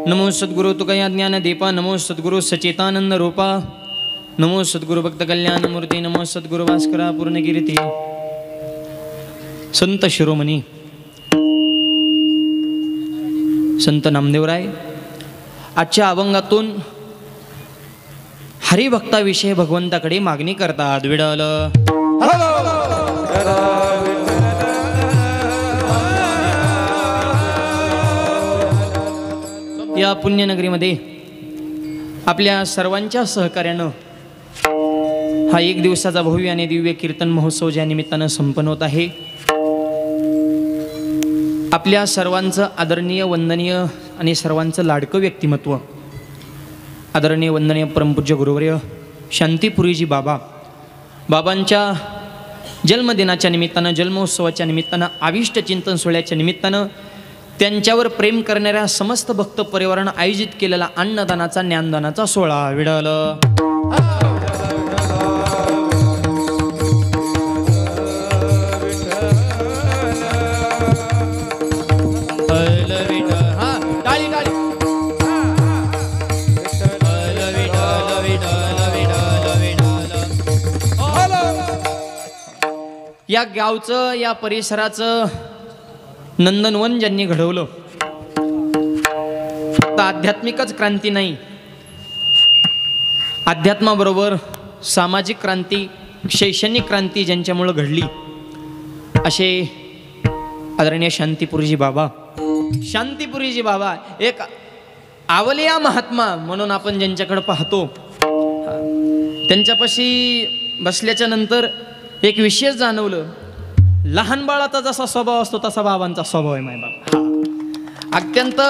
नमो सद्गुरु तुकया ज्ञान दीपा, नमो सद्गुरु सचेतानंद रूपा, नमो सद्गुरु भक्त कल्याण मूर्ती, नमो सद्गुरु भास्करा पूर्णगिरीती. संत शिरोमणी संत नामदेवराय आजच्या अभंगातून हरिभक्ताविषयी भगवंताकडे मागणी करतात. विडल या पुण्यनगरीमध्ये आपल्या सर्वांच्या सहकार्यानं हा एक दिवसाचा भव्य आणि दिव्य कीर्तन महोत्सव ज्या निमित्तानं संपन्न होत आहे. आपल्या सर्वांचं आदरणीय वंदनीय आणि सर्वांचं लाडकं व्यक्तिमत्व आदरणीय वंदनीय परमपूज्य गुरुवर्य शांतीपुरीजी बाबांच्या जन्मदिनाच्या निमित्तानं, जन्मोत्सवाच्या निमित्तानं, आविष्ट चिंतन सोहळ्याच्या निमित्तानं त्यांच्यावर प्रेम करणाऱ्या समस्त भक्त परिवारानं आयोजित केलेला अन्नदानाचा ज्ञानदानाचा सोहळा. विडल या गावचं, या परिसराचं नंदनवन ज्यांनी घडवलं, फक्त आध्यात्मिकच क्रांती नाही, अध्यात्माबरोबर सामाजिक क्रांती, शैक्षणिक क्रांती ज्यांच्यामुळं घडली, असे आदरणीय शांतीपुरीजी बाबा एक आवलिया महात्मा म्हणून आपण ज्यांच्याकडे पाहतो, त्यांच्यापाशी बसल्याच्या नंतर एक विशेष जाणवलं. लहान बाळाचा जसा स्वभाव असतो तसा बाबांचा स्वभाव आहे. माय बाबा अत्यंत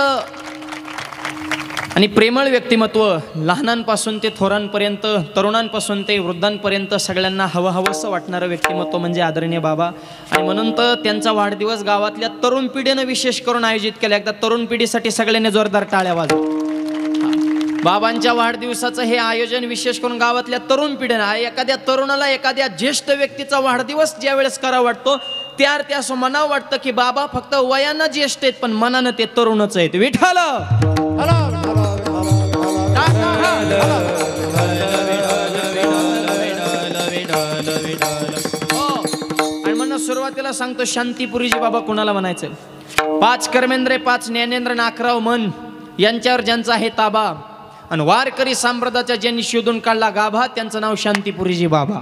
आणि प्रेमळ व्यक्तिमत्व, लहानांपासून ते थोरांपर्यंत, तरुणांपासून ते वृद्धांपर्यंत सगळ्यांना हवंसं वाटणारं व्यक्तिमत्व म्हणजे आदरणीय बाबा. आणि म्हणून तर त्यांचा वाढदिवस गावातल्या तरुण पिढीनं विशेष करून आयोजित केला. एकदा तरुण पिढीसाठी सगळ्यांनी जोरदार टाळ्या वाजवा. बाबांच्या वाढदिवसाचं हे आयोजन विशेष करून गावातल्या तरुण पिढीनं, एखाद्या तरुणाला एखाद्या ज्येष्ठ व्यक्तीचा वाढदिवस ज्या वेळेस करावा वाटतो त्या असं मनावं वाटतं की बाबा फक्त वयानं ज्येष्ठ आहेत पण मनानं ते तरुणच आहेत. विठ्ठल आणि म्हणून सुरुवातीला सांगतो, शांतीपुरीजी बाबा कुणाला म्हणायचं? 5 कर्मेंद्रे 5 ज्ञानेंद्र 11 मन यांच्यावर ज्यांचा आहे ताबा आणि वारकरी संप्रदायाचा ज्यांनी शोधून काढला गाभा, त्यांचं नाव शांतीपुरीजी बाबा.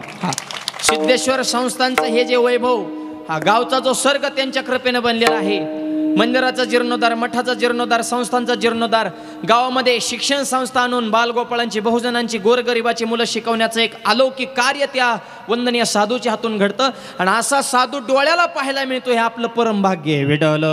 सिद्धेश्वर संस्थांचं हे जे वैभव, हा गावचा जो सर्ग त्यांच्या कृपेने बनलेला आहे. मंदिराचा जीर्णोद्धार, मठाचा जीर्णोद्धार, संस्थांचा जीर्णोद्धार, गावामध्ये शिक्षण संस्था आणून बालगोपाळांची, बहुजनांची, गोरगरिबाची मुलं शिकवण्याचं एक अलौकिक कार्य त्या वंदनीय साधूच्या हातून घडतं. आणि असा साधू डोळ्याला पाहायला मिळतो, हे आपलं परम भाग्य आहे. विडल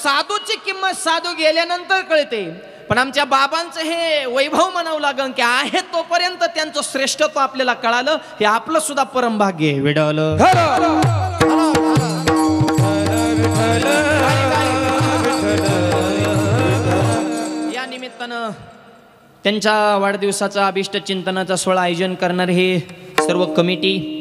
साधूची किंमत साधू गेल्यानंतर कळते, पण आमच्या बाबांचं हे वैभव म्हणावं लागन की आहे तोपर्यंत त्यांचं श्रेष्ठत्व आपल्याला कळालं, हे आपलं सुद्धा परम भाग्य आहे. विडल या निमित्तानं त्यांच्या वाढदिवसाचा अभिष्ट चिंतनाचा सोहळा आयोजन करणारे हे सर्व कमिटी,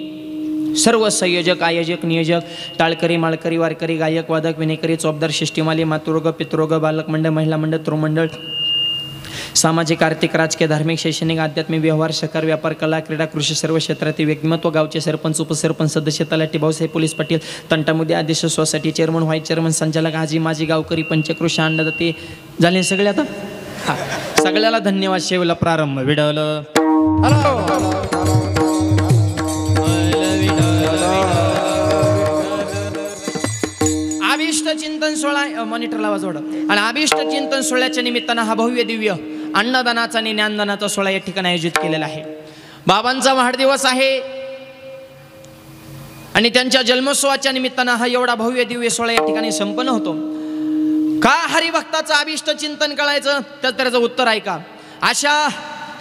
सर्व संयोजक, आयोजक, नियोजक, टाळकरी, माळकरी, वारकरी, गायक, वादक, विनेकरी, चौबदार, शिष्टीमाली, मातृग, पितृग, बालक मंडळ, महिला मंडळ, तृमंडळ, सामाजिक, आर्थिक, राजकीय, धार्मिक, शैक्षणिक, आध्यात्मिक, व्यवहार, सहकार, व्यापार, कला, क्रीडा, कृषी, सर्व क्षेत्रातील व्यक्तिमत्व, गावचे सरपंच, उपसरपंच, सदस्य, तलाठी, भाऊसाहेब, पोलीस पाटील, तंटामुद्दे, आदेश, सोसायटी चेअरमन, व्हाईस चेअरमन, संचालक, आजी, माजी, गावकरी, पंचकृषी, अन्नदाते झाले सगळे. आता सगळ्याला धन्यवाद. शेवला प्रारंभ. विडल अभिष्ट चिंतन सोहळा, मॉनिटरला आवाज वाढव. आणि अभिष्ट चिंतन सोहळ्याच्या निमित्तानं हा भव्य दिव्य अन्नदानाचा आणि ज्ञानदानाचा सोहळा या ठिकाणी आयोजित केलेला आहे. बाबांचा वाढदिवस आहे आणि त्यांच्या जन्मोत्सवाच्या निमित्तानं हा एवढा भव्य दिव्य सोहळा या ठिकाणी संपन्न होतो. का हरिभक्ताचं अभिष्ट चिंतन करायचं? तर त्याचं उत्तर आहे का, अशा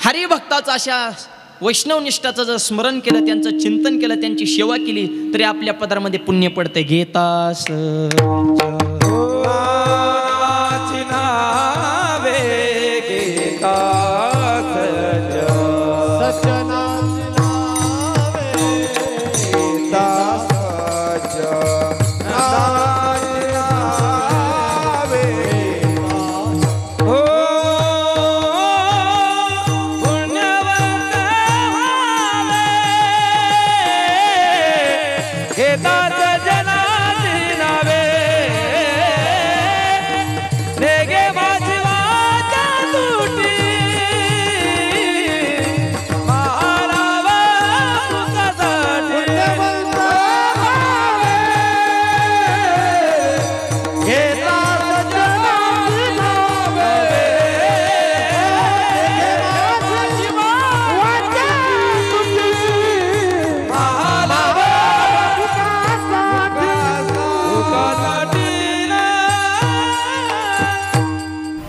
हरिभक्ताचं, अशा वैष्णवनिष्ठाचं जर स्मरण केलं, त्यांचं चिंतन केलं, त्यांची सेवा केली तरी आपल्या पदरामध्ये पुण्य पडते. घेतास सजना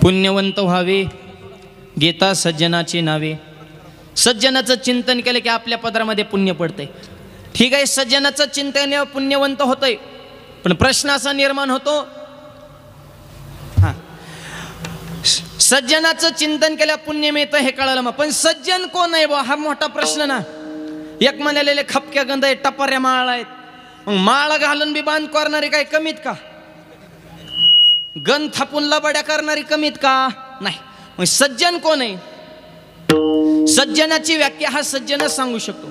पुण्यवंत व्हावे गीता सज्जनाची नावे. सज्जनाचं चिंतन केलं की आपल्या पदरामध्ये पुण्य पडतंय. ठीक आहे, सज्जनाचं चिंतन पुण्यवंत होतंय, पण प्रश्न असा निर्माण होतो, सज्जनाचं चिंतन केल्या पुण्य मिळतं हे कळलं, मग पण सज्जन कोण आहे बा, हा मोठा प्रश्न ना. एक म्हणालेले खपक्या गंध आहे, टपाऱ्या माळ आहेत, मग माळ घालून बी बांध करणारी काय कमीत का? गंध थापून लबाड्या करणारी कमीत का? नाही. मग सज्जन कोण आहे? सज्जनाची व्याख्या हा सज्जनच सांगू शकतो.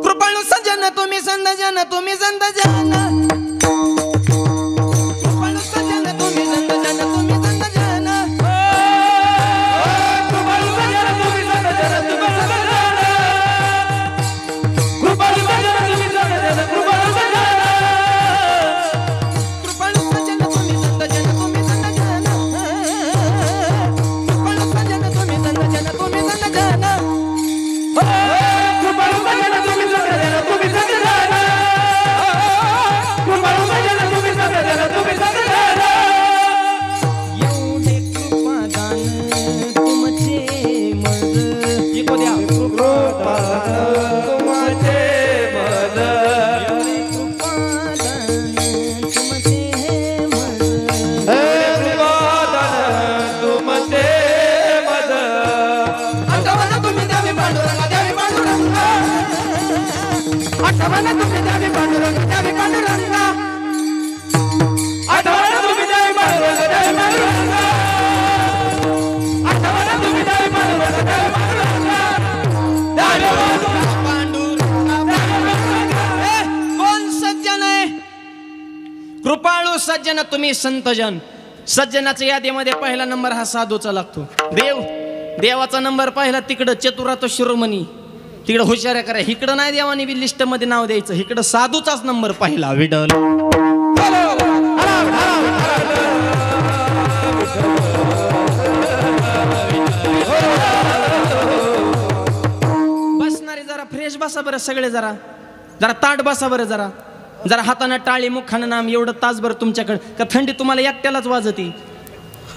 कृपाळू सज्जन तुम्ही संत जन, तुम्ही संत जन. कृपाळू सज्जन तुम्ही संत जन, तुम्ही संत जन. कृपाळू सज्जन तुम्ही संत जन, तुम्ही संत जन. कृपाळू सज्जन तुम्ही संत जन, कृपाळू सज्जन. कृपाळू सज्जन तुम्ही संत जन, तुम्ही संत जन. कृपाळू सज्जन तुम्ही संत जन, तुम्ही संत जन. कृपाळू सज्जन तुम्ही संतजन. सज्जनाच्या यादीमध्ये पहिला नंबर हा साधूचा लागतो. देवाचा नंबर पहिला तिकडं चतुरातो शिरोमणी, तिकडं हुशाऱ्या करा. इकडं नाही देवानी बी लिस्ट मध्ये नाव द्यायचं, इकडं साधूचाच नंबर पहिला. विडल बसणारे जरा फ्रेश बसा बरं, सगळे जरा जरा ताट बसा बरं, जरा जरा हातानं टाळी मुखानं नाम. एवढं तासभर तुमच्याकडे का थंडी तुम्हाला एकट्यालाच वाजती?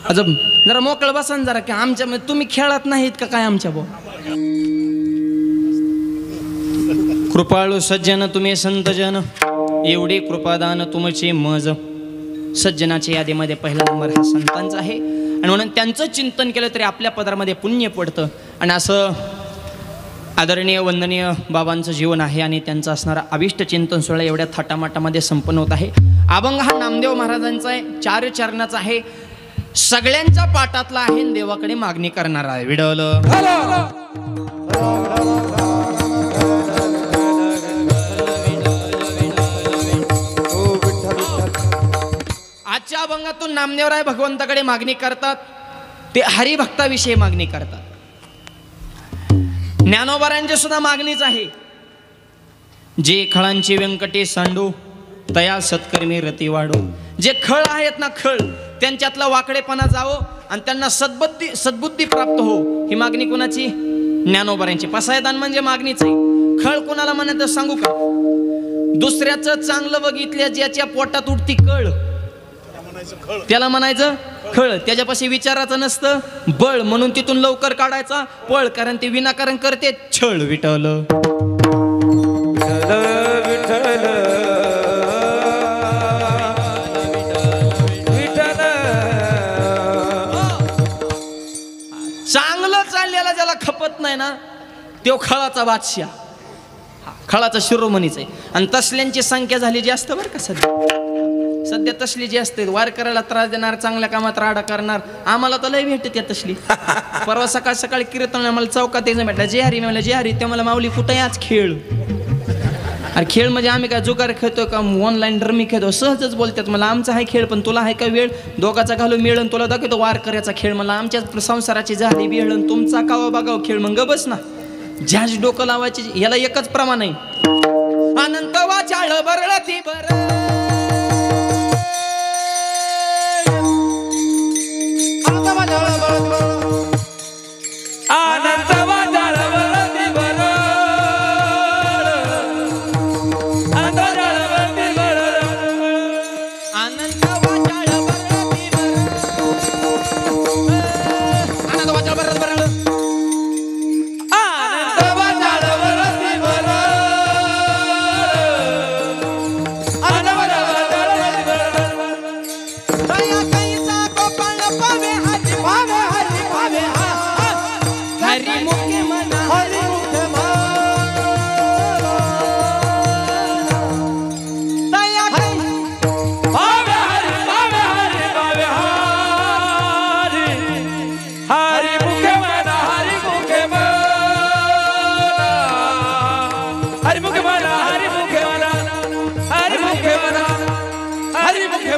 अजून जरा मोकळं बसा ना जरा, की आमच्या तुम्ही खेळत नाहीत का काय आमच्या भाऊ? कृपाळू सज्जन तुम्ही संतजन, एवढे कृपादान तुमचे मज. सज्जनाच्या यादीमध्ये पहिला नंबर हा संतांचा आहे, आणि म्हणून त्यांचं चिंतन केलं तरी आपल्या पदरामध्ये पुण्य पडतं. आणि असं आदरणीय वंदनीय बाबांचं जीवन आहे, आणि त्यांचं असणारा अभिष्ट चिंतन सोहळा एवढ्या थाटामाटामध्ये संपन्न होत आहे. अभंग हा नामदेव महाराजांचा आहे, 4 चरणाचा आहे, सगळ्यांच्या पाठातला आहे, देवाकडे मागणी करणारा आहे. विडल आजच्या अभंगातून नामदेवराय भगवंताकडे मागणी करतात, ते हरिभक्ताविषयी मागणी करतात. ज्ञानोबारांची सुद्धा मागणीच आहे, जे खळांची व्यंकटे सांडू तया सत्कर्मी रती वाढो. जे खळ आहेत ना, खळ, त्यांच्यातला वाकडेपणा जावो आणि त्यांना सद्बुद्धी प्राप्त हो. ही मागणी कुणाची? ज्ञानोबारांची. पसायदान म्हणजे मागणीच आहे. खळ कुणाला म्हणायचं सांगू का? दुसऱ्याचं चांगलं बघितल्या ज्याच्या पोटात उठती कळ, त्याला म्हणायचं खळ. त्याच्यापाशी विचाराचं नसतं बळ, म्हणून तिथून लवकर काढायचा पळ, कारण ते विनाकारण करते छळ. विठ्ठल चांगलं चाललेला ज्याला खपत नाही ना, तो खळाचा बादशाह, खळाचा शिरोमणीच आहे. आणि तसल्यांची संख्या झाली जास्त बरं का सध्या तसली जी असते, वारकऱ्याला त्रास देणार, चांगल्या कामात राडा करणार. आम्हाला तर लय भेटते त्या तसली. परवा सकाळी कीर्तन आम्हाला चौकात यायचं भेटला, जे हरी म्हणलं, जे हरी. ते मला माऊली कुठे आज खेळ? अरे खेळ म्हणजे आम्ही काय जुगार खेळतो का, ऑनलाईन रमी खेळतो? सहजच बोलतात मला, आमचा आहे खेळ, पण तुला आहे का वेळ? दोघाचा घालू मिळून तुला दाखवतो वारकऱ्याचा खेळ. मला आमच्या संसाराची झाली बिळण, तुमचा कावा बघाव खेळ. मग बस ना, ज्याच डोकं लावायची याला एकच प्रमाण आहे. अनंत वाचाळ बरळती बर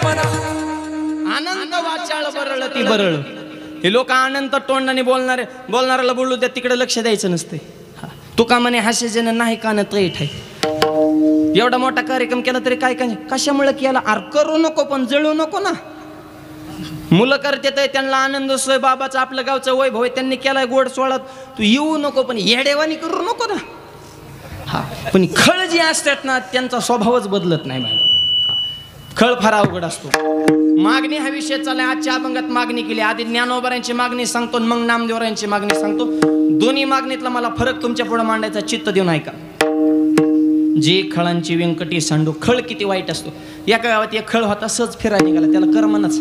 म्हणा. अनंत वाचाळ बरळ ती बरळ. हे लोक अनंत तोंडाने बोलणाऱ्याला बोलू द्या, तिकडे लक्ष द्यायचं नसते. तुका म्हणे हास्य जन नाही कान तैठ आहे. एवढा मोठा कार्यक्रम केला तरी काय काय कशामुळे केला? अरे करू नको पण जळू नको ना. मुलं करते त्यांना आनंद असतोय, बाबाचं आपलं गावचं वैभव आहे, त्यांनी केलाय गोड सोळात, तू येऊ नको पण येडेवानी करू नको ना. हा पण खळ जी असतात ना त्यांचा स्वभावच बदलत नाही मॅडम. खळ फार अवघड असतो. मागणी हा विषय चाललाय. आजच्या अभंगात मागणी केली. आधी ज्ञानोबारांची मागणी सांगतो, मग नामदेवरांची मागणी सांगतो. दोन्ही मागणीतला मला फरक तुमच्या पुढे मांडायचा, चित्त देऊन ऐका. जे खळांची व्यंकटी सांडू. खळ किती वाईट असतो. एका गावात एक खळ होता, सहज फिरायला निघाला, त्याला करमनाच,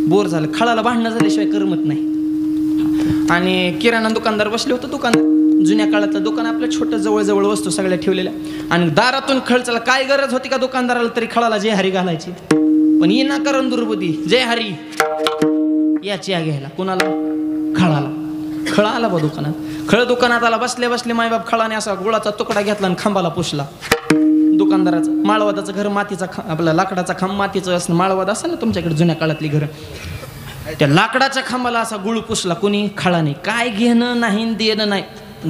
बोर झालं. खळाला भांडणं झाल्याशिवाय करमत नाही. आणि किराणा दुकानदार बसले होते. दुकानदार जुन्या काळातलं दुकान, आपल्या छोटं जवळ वस्तू सगळ्या ठेवलेल्या. आणि दारातून खळ चला. काय गरज होती का दुकानदाराला तरी खळाला जय हरी घालायची? पण येना करण दुर्बुद्धी, जय हरी याची या घ्यायला कुणाला? खळाला. खळ आला बा दुकानात. खळ दुकानात आला, बसले बसले मायबाप खळाने असा गुळाचा तुकडा घेतला आणि खांबाला पुसला. दुकानदाराचं माळवादाचं घर, मातीचा आपला लाकडाचा खांब मातीचं असं माळवाद असेल ना तुमच्याकडे जुन्या काळातली घरं, त्या लाकडाच्या खांबाला असा गुळ पुसला. कोणी? खळाने. काय घेणं नाही देणं नाही.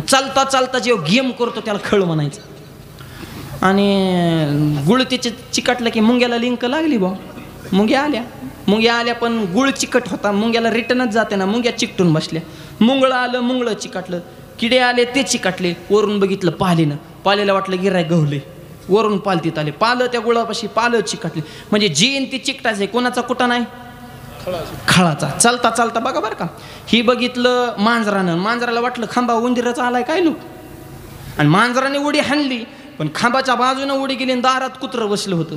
चालता चालता जेव्हा गेम करतो त्याला खळ म्हणायचं. आणि गुळ त्याचे चिकटलं की मुंग्याला लिंक लागली बा. मुंग्या आल्या पण गुळ चिकट होता. मुंग्याला रिटर्नच जाते ना. मुंग्या चिकटून बसल्या. मुंगळं आलं, मुंगळं चिकटलं. किडे आले, ते चिकटले. वरून बघितलं पालेनं. पालेला वाटलं गिराय गवले. वरून पालतीत आले. पालं त्या गुळापाशी पालं चिकटले. म्हणजे जीन ती चिकटायचे. कोणाचा कुठं नाही? खळाचा. चालता चालता बघा बरं का, ही बघितलं मांजरानं. मांजराला वाटलं खांबा उंदीराचा आलाय काय लोक. आणि मांजराने उडी हाणली, पण खांबाच्या बाजूने उडी गेली आणि दारात कुत्रं बसलं होतं.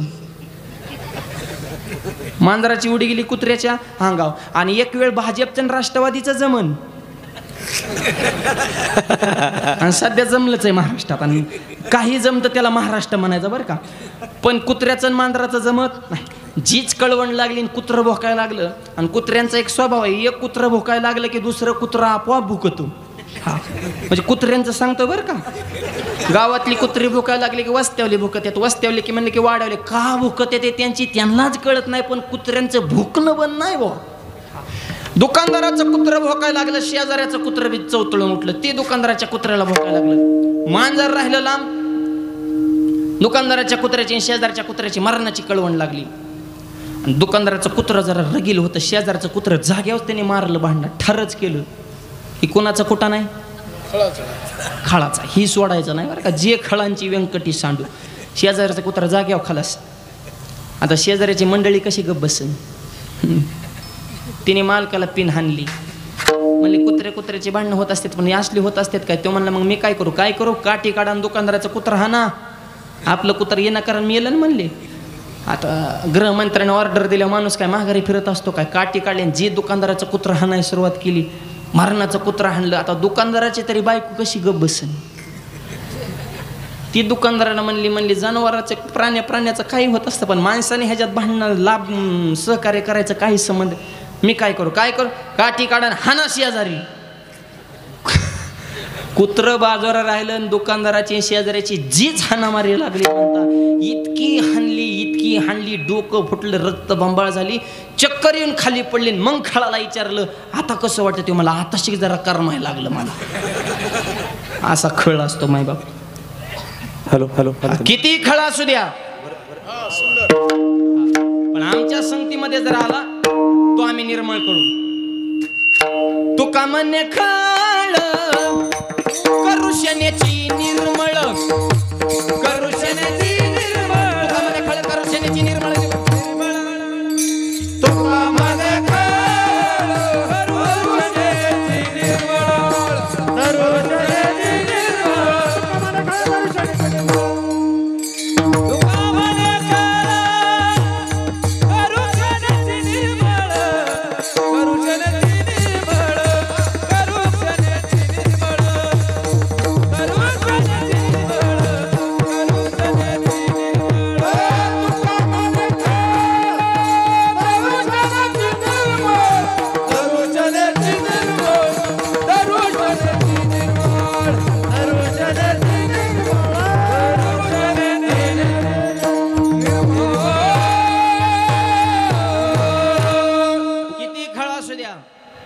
मांजराची उडी गेली कुत्र्याच्या अंगाव. आणि एक वेळ भाजपचं राष्ट्रवादीचं जमन. आणि सध्या जमलंच आहे महाराष्ट्रात. आणि काही जमतं त्याला महाराष्ट्र म्हणायचं बरं का. पण कुत्र्याचं आणि मांजराचं जमत नाही. जीच कळवण लागली आणि कुत्रं भोकायला लागलं. आणि कुत्र्यांचा एक स्वभाव आहे, एक कुत्रं भोकायला लागलं की दुसरं कुत्रं आपोआप भुकतो. हा म्हणजे कुत्र्यांचं सांगतो बरं का. गावातली कुत्री भुकायला लागली की वस्त्यावली भुकत येत. वस्त्यावली की म्हणले की वाढवले. का भुकत येते त्यांची त्यांनाच कळत नाही. पण कुत्र्यांचं भुकणं बंद नाही बो. दुकानदाराचं कुत्रं भोकायला लागलं, शेजाऱ्याचं कुत्रं बी चौतळून उठलं. ते दुकानदाराच्या कुत्र्याला भोकायला लागलं. मांजर राहिलं लांब. दुकानदाराच्या कुत्र्याची शेजारच्या कुत्र्याची मरणाची कळवण लागली. आणि दुकानदाराचं कुत्रं जरा रगील होतं. शेजारचं कुत्रं जाग्यावर त्याने मारलं, भांडण ठरच केलं. ही कोणाचा कुठं नाही? खळाचा. ही सोडायचं नाही बरं का. जे खळांची व्यंकटी सांडू. शेजारचं कुत्रं जाग्यावर खलास. आता शेजाऱ्याची मंडळी कशी गप्प बसन. तिने मालकाला पिन हाणली. म्हणले कुत्र्याची भांडणं होत असतात, पण असली होत असतात काय? तो म्हणला मग मी काय करू? काठी काढा दुकानदाराचं कुत्रं हाना. आपलं कुत्रं येणं कारण मी येलं ना म्हणले. आता गृहमंत्र्याने ऑर्डर दिल्या, माणूस काय माघारी फिरत असतो काय? काठी काढली. जे दुकानदाराचं कुत्रं हाणायला सुरुवात केली, मरणाचं कुत्रं हाणलं. आता दुकानदाराची तरी बायको कशी गप्प बसन. ती दुकानदाराला म्हणली जनावराचं प्राण्याचं काही होत असतं, पण माणसाने ह्याच्यात भांडणं लाभ सहकार्य करायचं काही संबंध. मी काय करू? काठी काढा हाना शेजारी. कुत्रं बाजूला राहिलं आणि दुकानदाराची शेजाऱ्याची जीच हाणामारी लागली. म्हणता इतकी हाणली डोकं फुटलं, रक्त बंबाळ झाली, चक्कर येऊन खाली पडली. मग खळाला विचारलं आता कसं वाटतं ते? मला आता शिक जरा करमायला लागलं मला. असा खळ असतो मायबाप. हॅलो. किती खळ असू द्या, पण आमच्या संगतीमध्ये जर आला तो आम्ही निर्मळ करू. तुका म्हणे खळ करुशनेची निर्मळ, करुशनेची निर्मळ. तुका म्हणे खळ करुशनेची निर्मळ. तुका म्हणे खळ करुशनेची निर्मळ, करुशनेची निर्मळ. तुका म्हणे खळ करुशनेची निर्मळ, करुशनेची निर्मळ, करुशनेची निर्मळ, करुशनेची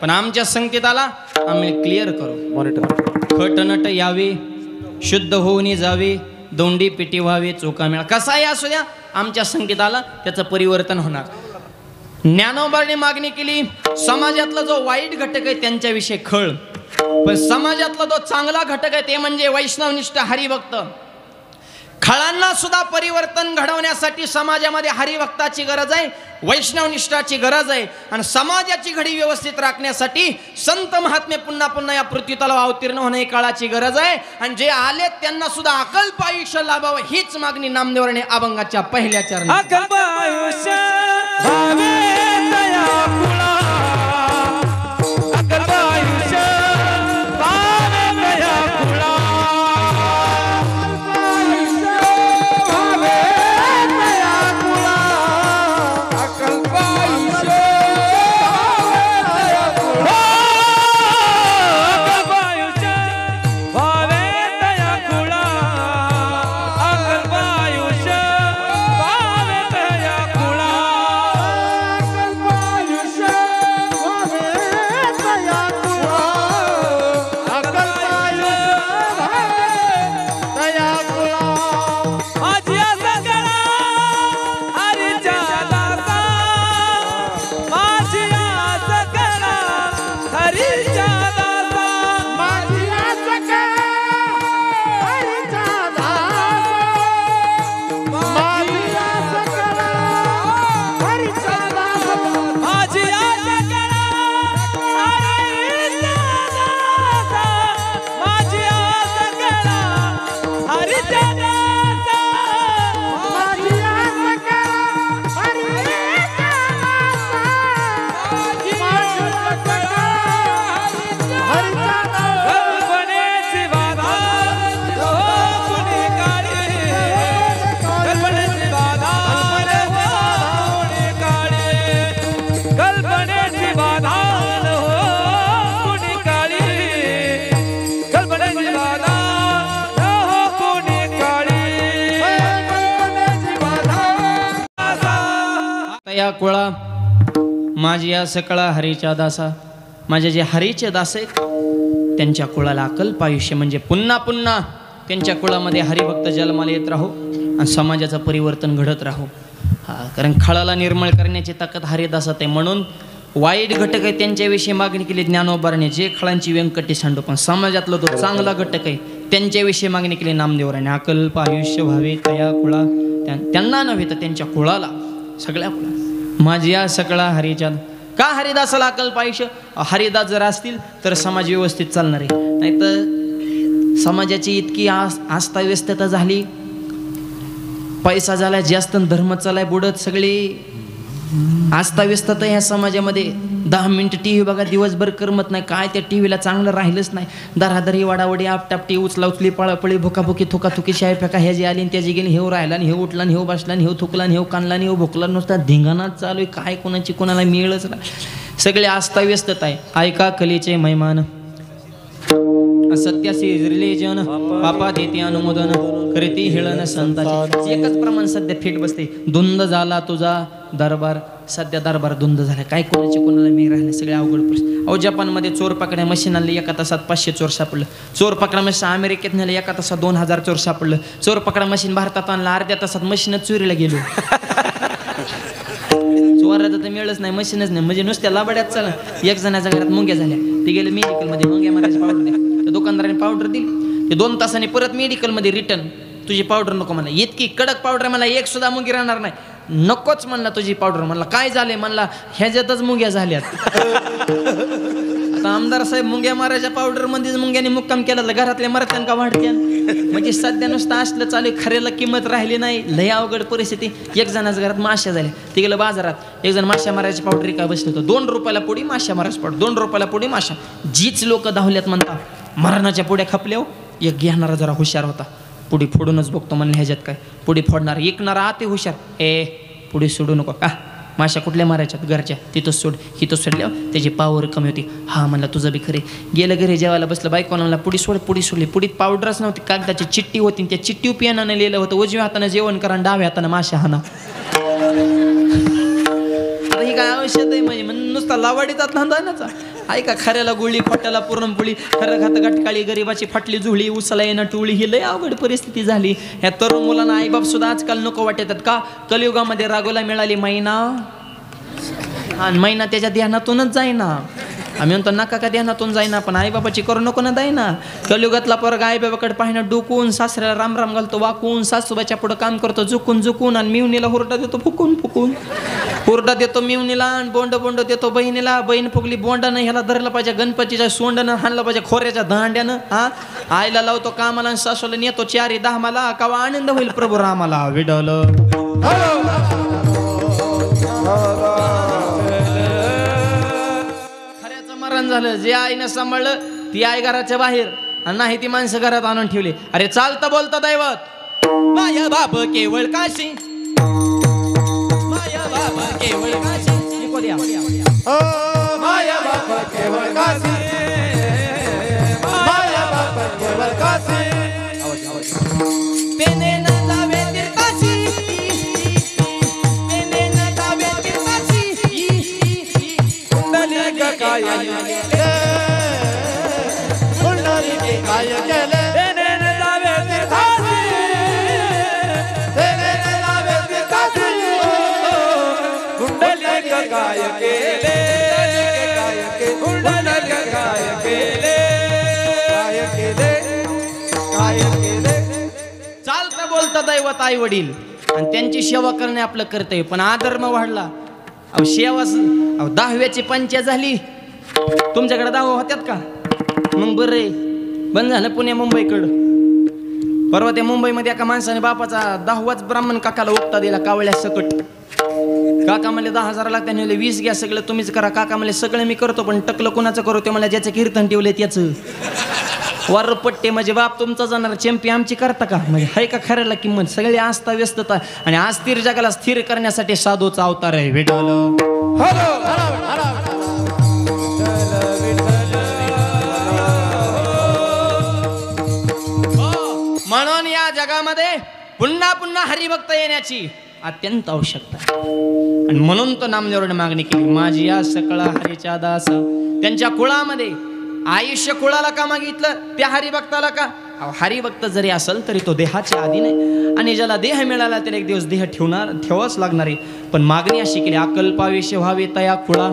पण आमच्या संकेताला आम्ही क्लिअर करू. मॉनिटर खटनट यावे, शुद्ध होऊन जावे, दोंडी पिटी व्हावे, चोका मेळा, कसाही असू द्या आमच्या संकेताला त्याचं परिवर्तन होणार. ज्ञानोबाने मागणी केली, समाजातला जो वाईट घटक आहे त्यांच्याविषयी खळ, पण समाजातला जो चांगला घटक आहे ते म्हणजे वैष्णवनिष्ठ हरिभक्त. खळांना सुद्धा परिवर्तन घडवण्यासाठी समाजामध्ये हरिभक्ताची गरज आहे, वैष्णवनिष्ठाची गरज आहे. आणि समाजाची घडी व्यवस्थित राखण्यासाठी संत महात्मे पुन्हा पुन्हा या पृथ्वीतलावर अवतीर्ण होणे काळाची गरज आहे. आणि जे आले त्यांना सुद्धा अकल्प आयुष्य लाभावं हीच मागणी नामदेवाने अभंगाच्या पहिल्या चरणी. अकल्प आयुष्य भावे दया कुळा, अकल्प आयुष्य भावे दया कुळा, या कुळा माझी या सकळा हरीच्या दासा. माझे जे हरीचे दास आहेत त्यांच्या कुळाला अकल्प आयुष्य म्हणजे पुन्हा पुन्हा त्यांच्या कुळामध्ये हरिभक्त जन्माला येत राहू आणि समाजाचं परिवर्तन घडत राहू. कारण खळाला निर्मळ करण्याची ताकद हरिदासात आहे. म्हणून वाईट घटक आहे त्यांच्याविषयी मागणी केली ज्ञानोबाने, जे खळांची व्यंकटी सांडू, पण समाजातला तो चांगला घटक आहे त्यांच्याविषयी मागणी केली नामदेवराने. अकल्प आयुष्य व्हावे तया कुळा, त्यांना नव्हे तर त्यांच्या कुळाला, सगळ्या कुळा. माझी या सकळा हरीच्या का हरिदासाला अकल्प आयुष्य. हरिदास जर असतील तर समाज व्यवस्थित चालणार आहे, नाही तर समाजाची इतकी अस्ताव्यस्तता झाली, पैसा झाला जास्त, धर्म चालाय बुडत, सगळी अस्ताव्यस्तता ह्या समाजामध्ये. 10 मिनिटं टी व्ही बघा, दिवसभर करमत नाही. काय त्या टी व्हीला चांगलं राहिलंच नाही. दरादरी वाडावडी आपटापटी उचला उचली पळापळी भुकाभुकी थुकाथुकी शाय फेका, ह्याची आली आणि त्याची गेली, हेव राहिला आणि हे उठला आणि हे बसला आणि हे थुकला आणि हे कानला आणि हे भुकला, नुसता धिंगाणाच चालू आहे. काय कोणाची कोणाला मिळच नाही, सगळे अस्ताव्यस्तता आहे. ऐका कलेचे महिमान, सत्यासी रिलीजन पापा देते अनुमोदन करते हिळन संताची. एकच प्रमाण सध्या फिट बसते. धुंद झाला तुझा दरबार, सध्या दरबार धुंद झाला. काय कोणाचे कोणाला मी राहिले, सगळे अवघड प्रश्न. अहो जपानमध्ये चोर पकड्या मशीन आणली, एका तासात 500 चोर सापडलं. चोर पकडा मशीन अमेरिकेत नेलं, एका तासात 2000 चोर सापडलं. चोर पकडा मशीन भारतात आणलं, अर्ध्या तासात मशीनच चोरीला गेलो. चोराचं तर मिळच नाही, मशीनच नाही, म्हणजे नुसत्या लाबाड्यात चला. एक जणाच्या घरात मुंग्या झाल्या, ते गेले मेडिकलमध्ये, मुंग्या मारायची पावडर द्या. त्या दुकानदाराने पावडर दिली, ते 2 तासांनी परत मेडिकलमध्ये रिटर्न, तुझी पावडर नको म्हणला. इतकी कडक पावडर, मला एक सुद्धा मुंगी राहणार नाही, नकोच म्हणला तुझी पावडर. म्हणला काय झाले, म्हणला ह्याच्यातच मुंग्या झाल्यात. आता आमदार साहेब मुंग्या मारायच्या पावडर मध्येच मुंग्याने मुक्काम केला, घरातल्या मरत्यान का वाढत्यान. म्हणजे सध्या नुसतं असलं चालू, खऱ्याला किंमत राहिली नाही, लय अवघड परिस्थिती. एक जणाच्या घरात माश्या झाल्या, ते गेलं बाजारात, एक जण माश्या मारायची पावडर काय बसलं होतं, 2 रुपयाला पुडी माश्या मारायची पावडर, 2 रुपयाला पुडी माश्या. जीच लोक धावल्यात म्हणतात मरणाच्या पुड्या खपल्या. एक घेणारा जरा हुशार होता, पुडी फोडूनच बघतो म्हणलं, ह्याच्यात काय. पुडी फोडणार, ऐकणारा आते हुशार, पुडी सोडू नको का, माश्या कुठल्या मारायच्यात, घरच्या, तिथंच सोड. हिथं सोडल्या त्याची पावर कमी होती. हा म्हणला तुझं बी खरे. गेलं घरी जेवायला बसलं, बायकोला म्हणला पुडी सोड, पुडी सोडली. पुडीत पावडरच नव्हती, कागदाची चिठ्ठी होती, त्या चिठ्ठी पियानानं लिहिलं होतं, उजव्या हातानं जेवण करा, डाव्या हातानं माश्या हाना. आता ही काय औषध आहे म्हणजे नुसता लावाडीचा धंदा ना ऐका खऱ्याला गोळी खोट्याला पुरणपोळी खरं खात गटकाळी गरीबाची फाटली झुळी उसाला येणं टोळी ही लय अवघड परिस्थिती झाली. ह्या तरुण मुलांना आईबाप सुद्धा आजकाल नको वाटतात का कलियुगामध्ये रागोला मिळाली मैना आणि मैना त्याच्या ध्यानातूनच जाईना. आम्ही म्हणतो नका का ध्यानातून जाईना पण आईबापाची करू नको ना जाईना. कलियुगातला पोरगा आईबाबाकडे पाहिणं डोकून सासऱ्याला राम राम घालतो वाकून सासूबाच्या पुढं काम करतो झुकून झुकून आणि मिवणीला हुरडा देतो फुकून फुकून हुरडा देतो मिवणीला आणि बोंड बोंड देतो बहिणीला. बहीण फुगली बोंडानं ह्याला धरलं पाहिजे गणपतीच्या सोंडानं हाणलं पाहिजे खोऱ्याच्या दांड्यानं. हा आईला लावतो कामाला आणि सासूला नेतो चारी दहामाला कावा आनंद होईल प्रभू रामाला विडल. मरण झालं जे आईनं सांभाळलं ती आई घराच्या बाहेर आणि नाही ती माणसं घरात आणून ठेवली. अरे चालता बोलता दैवत माया बाप केवळ काशी माया बाप केवळ काशी माया बाप केवळ काशी माया बाप केवळ काशी पेने न लावे तीर्थाची पेने न लावे तीर्थाची कुंडलिक काय कुंडलिक काय केले पेने न लावे तीर्थाची पेने न लावे तीर्थाची कुंडलिक काय केले कुंडलिक काय केले काय केले काय केले. चालता बोलता दैवत आई वडील आणि त्यांची सेवा करणे आपलं कर्तव्य. पण आधर्म वाढला अहो सेवा अहो 10व्याची पंचा झाली तुमच्याकडे 10 होत्यात का मग बरं बंद झालं पुण्या मुंबईकडं. परवा त्या मुंबईमध्ये एका माणसाने बापाचा 10वाच ब्राह्मण काकाला उपता दिला कावळ्या सकट. काका म्हणले 10,000 लागतात म्हणले 20 घ्या सगळं तुम्हीच करा. काका म्हणले सगळं मी करतो पण टकलं कोणाचं करू ते मला ज्याचं कीर्तन ठेवले त्याचं वरपट्टे म्हणजे बाप तुमचा जाणार चेंपी आमची करता का म्हणजे हाय का खऱ्याला किंमत. सगळी आस्था व्यस्तता आणि अस्थिर जगाला स्थिर करण्यासाठी साधूचा अवतार आहे विठ्ठल. म्हणून या जगामध्ये पुन्हा पुन्हा हरिभक्त येण्याची अत्यंत आवश्यकता आहे आणि म्हणून तो नामदेवाने मागणी केली माझी या सकळा हरीच्या दासा. त्यांच्या कुळामध्ये आयुष्य कुळाला का मागितलं त्या हरिभक्ताला का. हरिभक्त जरी असेल तरी तो देहाच्या आधी नाही आणि ज्याला देह मिळाला त्याला एक दिवस देह ठेवाच लागणार आहे. पण मागणी अशी केली अकल्प आयुष्य व्हावे तया कुळा.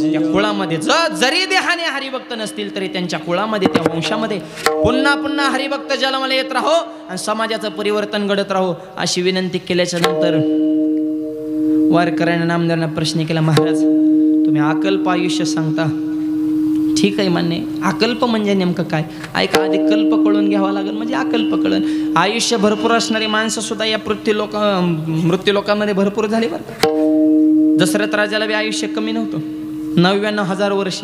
त्या कुळामध्ये जरी देहाने हरिभक्त नसतील तरी त्यांच्या कुळामध्ये त्या वंशामध्ये पुन्हा पुन्हा हरिभक्त जन्माला येत राहो आणि समाजाचं परिवर्तन घडत राहो अशी विनंती केल्याच्या नंतर वारकऱ्याने नामदेवांना प्रश्न केला महाराज तुम्ही अकल्प आयुष्य सांगता ठीक आहे मान्य. अकल्प म्हणजे नेमकं काय ऐका आधी कल्प कळून घ्यावा लागेल म्हणजे अकल्प कळण. आयुष्य भरपूर असणारी माणसं सुद्धा या मृत्यू लोकांमध्ये भरपूर झाली बरं. दशरथ राजाला बी आयुष्य कमी नव्हतं 99,000 वर्ष.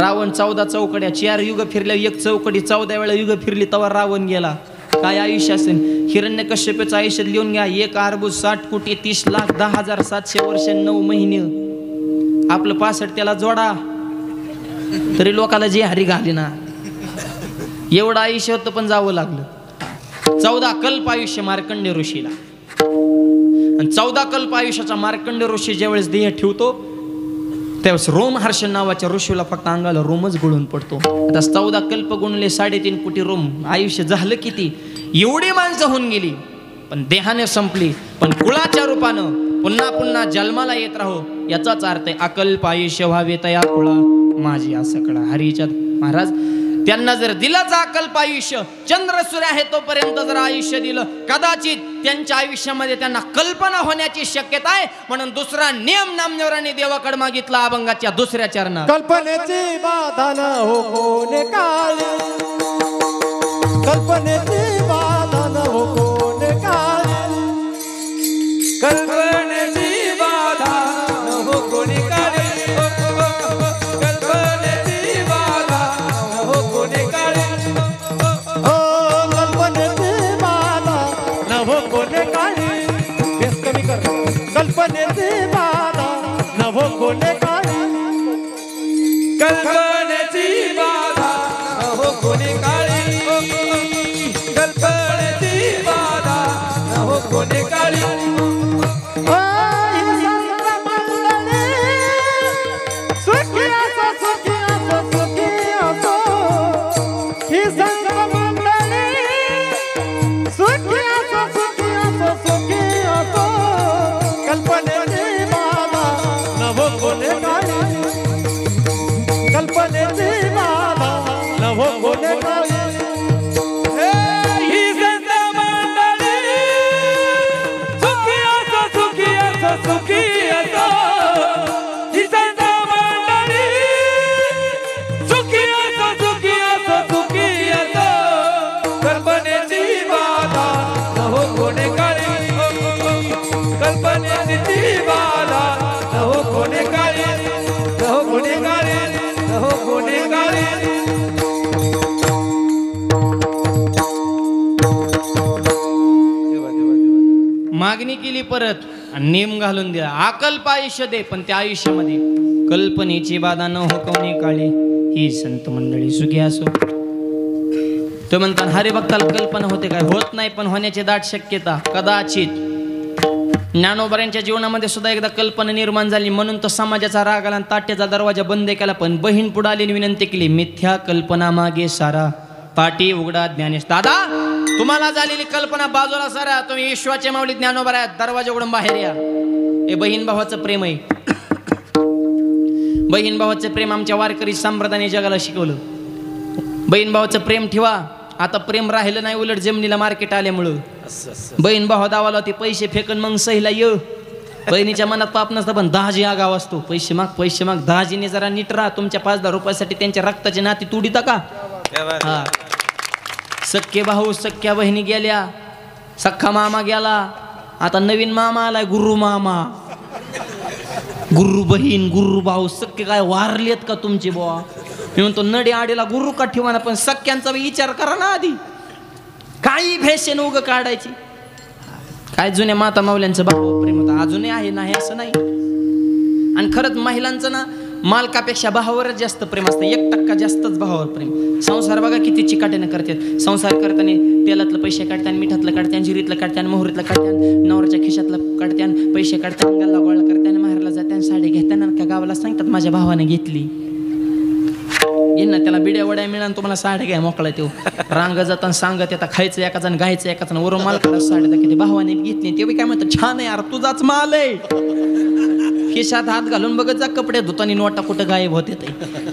रावण 14 चौकड्या 4 युग फिरल्या एक चौकडी 14 वेळा युग फिरली तेव्हा रावण गेला. काय आयुष्य असेल. हिरण्यकश्यपाचं आयुष्य लिहून घ्या 1 अर्ब 60 कोटी 30 लाख 10,700 वर्ष 9 महिने. आपलं 65 त्याला जोडा तरी लोकाला जे हरी घाली ना एवढं आयुष्य होतं पण जावं लागलं. 14 कल्प आयुष्य मार्कंडेय ऋषीला आणि 14 कल्प आयुष्याचा मार्कंडेय ऋषी ज्यावेळेस देह ठेवतो त्यावेळेस रोमहर्षण नावाच्या ऋषीला फक्त अंगाला रोमच गुळून पडतो. आता 14 कल्प गुणले 3.5 कोटी रोम आयुष्य झालं किती. एवढी माणसं होऊन गेली पण देहाने संपली पण कुळाच्या रूपानं पुन्हा पुन्हा जन्माला येत राहो याचाच अर्थ आहे अकल्प आयुष्य व्हावे तया कुळा माझी असं कळा. हरीच्या महाराज त्यांना जर दिलंच अकल्प आयुष्य चंद्र सूर्य आहे तोपर्यंत जर आयुष्य दिलं कदाचित त्यांच्या आयुष्यामध्ये त्यांना कल्पना होण्याची शक्यता आहे. म्हणून दुसरा नियम नामदेवांनी देवाकडे मागितला अभंगाच्या 2ऱ्या चरणात कल्पनेची बाधा न हो कोणे काळ कल्पनेची बाधा न हो कोणे काळ कल्पनेची बाधा न हो कोणी काळे कल्पनेची बाधा न हो कोणी काळे हो कल्पनेची बाधा न हो कोणी काळे. बेस कमी कर. कल्पनेची बाधा न हो कोणी काळे कल्पनेची बाधा न हो कोणी काळे कल्पनेची बाधा न हो कोणी काळे. बाधा नवो कोणे काळी कल्पनेची बाधा नवो कोणे काळी ही संत मंडळी सुखी असो सुखी असो सुखी असो ही संत मंडळी सुखी असो सुखी असो सुखी असो कल्पनेची बाधा नवो कोणे काळी कल्पनेची बाधा नवो कोणे काळी नवो कोणे काळी नवो कोणे काळी मागणी केली परत आणि नेम घालून दिला अकल्प आयुष्य दे पण त्या आयुष्यामध्ये कल्पनेची बाधा न हुकवणे काळे ही संत मंडळी सुखी असो. तो म्हणतात हरे भक्ताला कल्पना होते काय होत नाही पण होण्याची दाट शक्यता कदाचित ज्ञानोबऱ्यांच्या जीवनामध्ये सुद्धा एकदा कल्पना निर्माण झाली म्हणून तो समाजाचा राग आला आणि ताट्याचा दरवाजा बंद केला पण बहीण पुढे आली विनंती केली मिथ्या कल्पना मागे सारा पाटी उघडा ज्ञानेश दादा तुम्हाला झालेली कल्पना बाजूला सारा तुम्ही विश्वाचे माऊली ज्ञानोबा आहेत दरवाजा उघडून बाहेर या. हे बहीण भावाचं प्रेम आहे. बहीण भावाचं प्रेम आमच्या वारकरी संप्रदायाने जगाला शिकवलं. बहीण भावाचं प्रेम ठेवा. आता प्रेम राहिलं नाही उलट जमिनीला मार्केट आल्यामुळं बहीण भावा दावाला ते पैसे फेकन मग सहीला ये बहिणीच्या मनात पाप नसतं पण दहाजी आगाव असतो पैसे माग दहाजीने जरा नीट राहा तुमच्या 5-10 रुपयासाठी त्यांच्या रक्ताची नाती तुडीता का. हा सख्खे भाऊ सख्या बहिणी गेल्या सख्खा मामा गेला आता नवीन मामा आलाय गुरु मामा गुरु बहीण गुरु भाऊ सख्खे काय वारलेत का तुमचे बुवा मी म्हणतो नडी आडीला गुरु का ठेवाना पण सख्यांचा विचार करा ना आधी काही फॅशन उग काढायची काय जुन्या माता माऊल्यांचं भाऊ प्रेम होतं अजूनही आहे नाही असं नाही. आणि खरंच महिलांचं ना मालकापेक्षा भावावरच जास्त प्रेम असतं 1% जास्तच भावावर प्रेम. संसार बघा किती चिकाट्यानं करतात संसार करताना तेलातलं पैसे काढतात मिठातलं काढतात जिरीतलं काढतात मोहरीतलं काढतात नवऱ्याच्या खिशातलं काढतात पैसे काढतात गल्ला गोळा करतात माहेरला जातात साडी घेतात का गावाला सांगतात माझ्या भावाने घेतली येईन ना त्याला बिड्या वड्या मिळाल तुम्हाला साड्या घ्या मोकळा तो रांग जाताना सांगत येतात खायचं एकाचं गायचं एकाचं वरून मालकाला साड्या दाखवते भावाने घेतली ते काय म्हणतात छान आहे यार तुझाच माल आहे खिशात हात घालून बघत जा कपडे धुतानी नोटा कुठं गायब होते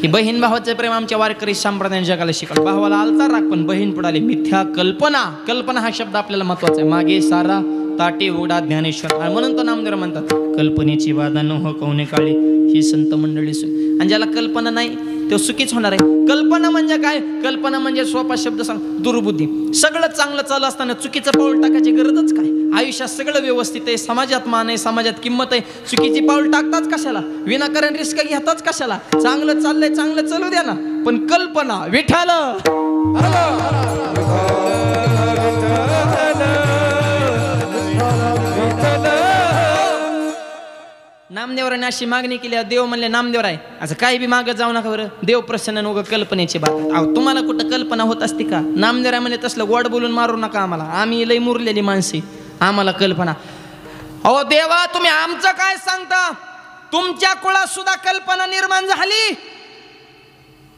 ही बहीण भावाचे प्रेम आमच्या वारकरी संप्रदाय जगाला शिकवलं. भावाला आलता राग पण बहीण पुढाली मिथ्या कल्पना हा शब्द आपल्याला महत्वाचा आहे मागे सारा ताटे उघडा ज्ञानेश्वर म्हणून तो नामदेव म्हणतात कल्पनेची बाधा न हो कवने काळी ही संत मंडळी आणि ज्याला कल्पना नाही तो सुखीच होणार आहे. कल्पना म्हणजे काय कल्पना म्हणजे सोपा शब्द सांग दुर्बुद्धी. सगळं चांगलं चालू असताना चुकीचं पाऊल टाकायची गरजच काय. आयुष्यात सगळं व्यवस्थित आहे समाजात मान आहे समाजात किंमत आहे चुकीची पाऊल टाकताच कशाला विनाकारण रिस्क घेताच कशाला. चांगलं चाललंय चांगलं चालू द्या ना पण कल्पना विठाल नामदेवराने अशी मागणी केली देव म्हणले नामदेवर आहे असं काही बी मागत जाऊ नका बरं देव प्रसन्न उगा कल्पनेची बात. अहो तुम्हाला कुठं कल्पना होत असते का. नामदेवराय म्हणले तसलं गोड बोलून मारू नका आम्हाला आम्ही लई मुरलेली माणसे आम्हाला कल्पना. अहो देवा तुम्ही आमचं काय सांगता तुमच्या कुळात सुद्धा कल्पना निर्माण झाली.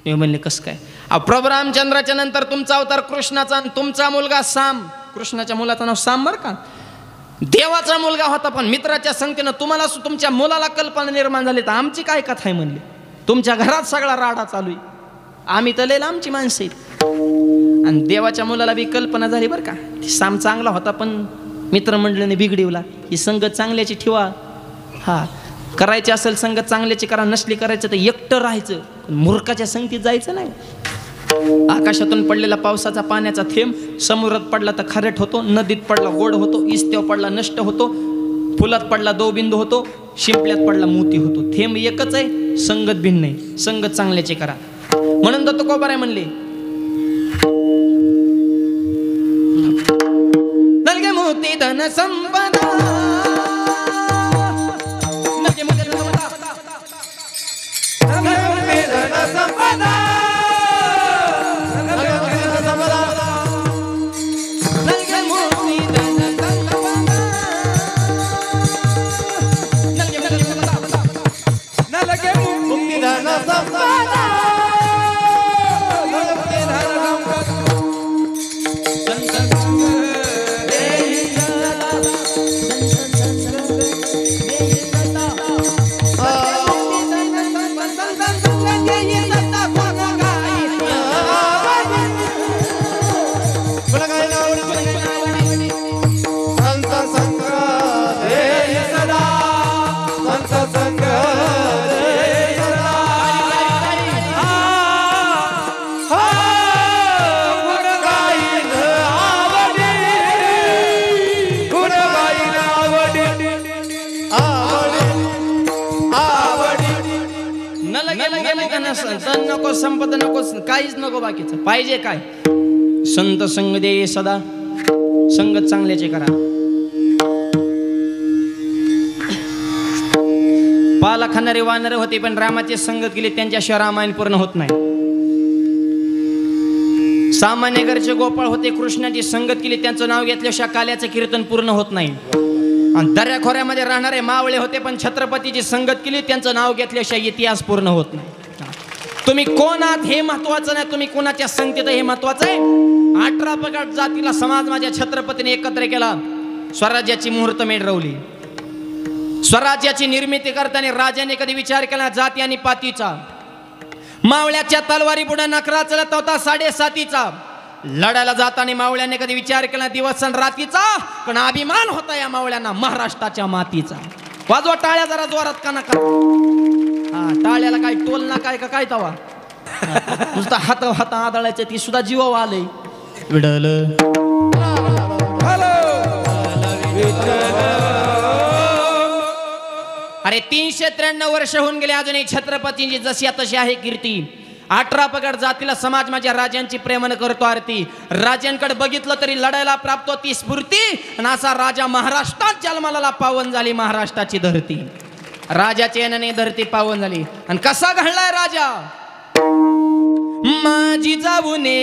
देव म्हणले कसं काय. अहो प्रभू रामचंद्राच्या नंतर तुमचा अवतार कृष्णाचा आणि तुमचा मुलगा साम कृष्णाच्या मुलाचं नाव साम बरं का देवाचा मुलगा होता पण मित्राच्या संगतीनं तुम्हाला तुमच्या मुलाला कल्पना निर्माण झाली तर आमची काय कथा आहे म्हणले. तुमच्या घरात सगळा राडा चालू आहे आम्ही तर लय आमची माणसं आहेत. आणि देवाच्या मुलाला बी कल्पना झाली बरं का साम चांगला होता पण मित्रमंडळीने बिघडवला. ही संगत चांगल्याची ठेवा हा करायची असेल संगत चांगल्याची करा नसली करायचं तर एकटं राहायचं मूर्खाच्या संगतीत जायचं नाही. आकाशातून पडलेला पावसाचा पाण्याचा थेंब समुद्रात पडला तर खारट होतो नदीत पडला गोड होतो इस्त्यावर पडला नष्ट होतो फुलात पडला दवबिंदू होतो शिंपल्यात पडला मोती होतो. थेंब एकच आहे संगत भिन्न आहे संगत चांगल्याची करा. म्हणून दत्तोबाराय म्हणले नलगे मोती धन संपदा नलगे मोती धन संपदा लगे मग तन नको संपद नको काहीच नको बाकीचं पाहिजे काय संत संग दे सदा संगत चांगल्याचे करा पाला खाणारे वानर होते पण रामाची संगत केली त्यांच्याशिवाय रामायण पूर्ण होत नाही सामान्य घरचे गोपाळ होते कृष्णाची संगत केली त्यांचं नाव घेतल्याशिवाय काल्याचं कीर्तन पूर्ण होत नाही आणि दऱ्याखोऱ्यामध्ये राहणारे मावळे होते पण छत्रपतीची संगत केली त्यांचं नाव घेतल्याशिवाय इतिहास पूर्ण होत नाही तुम्ही कोण आहात हे महत्वाचं नाही तुम्ही कोणाच्या संगतीत हे महत्वाचं आहे 18 पगड जातीला समाज माझ्या छत्रपतीने एकत्र केला स्वराज्याची मुहूर्तमेढ रवली स्वराज्याची निर्मिती करताना राजाने कधी विचार केला जाती आणि पातीचा मावळ्याच्या तलवारी पुढे नखरा चलत होता 7.5 लढायला जाताना मावळ्याने कधी विचार केला दिवस आणि रातीचा पण अभिमान होता या मावळ्यांना महाराष्ट्राच्या मातीचा वाजवा टाळ्या जरा जोरात का नका हा टाळ्याला काय टोल ना काय का काय तवा नुसता हात आदळायचं ती सुद्धा जीव आलंय विडल अरे 393 वर्ष होऊन गेले अजूनही छत्रपतींची जशी तशी आहे कीर्ती 18 पगड जातीला समाज माझ्या राजांची प्रेमानं करतो आरती राजांकडे बघितलं तरी लढायला प्राप्त होती स्फूर्ती आणि असा राजा महाराष्ट्रात जन्माला पावन झाली महाराष्ट्राची धरती राजाच्या याने धरती पावन झाली आणि कसा घडलाय राजा माझी जाऊने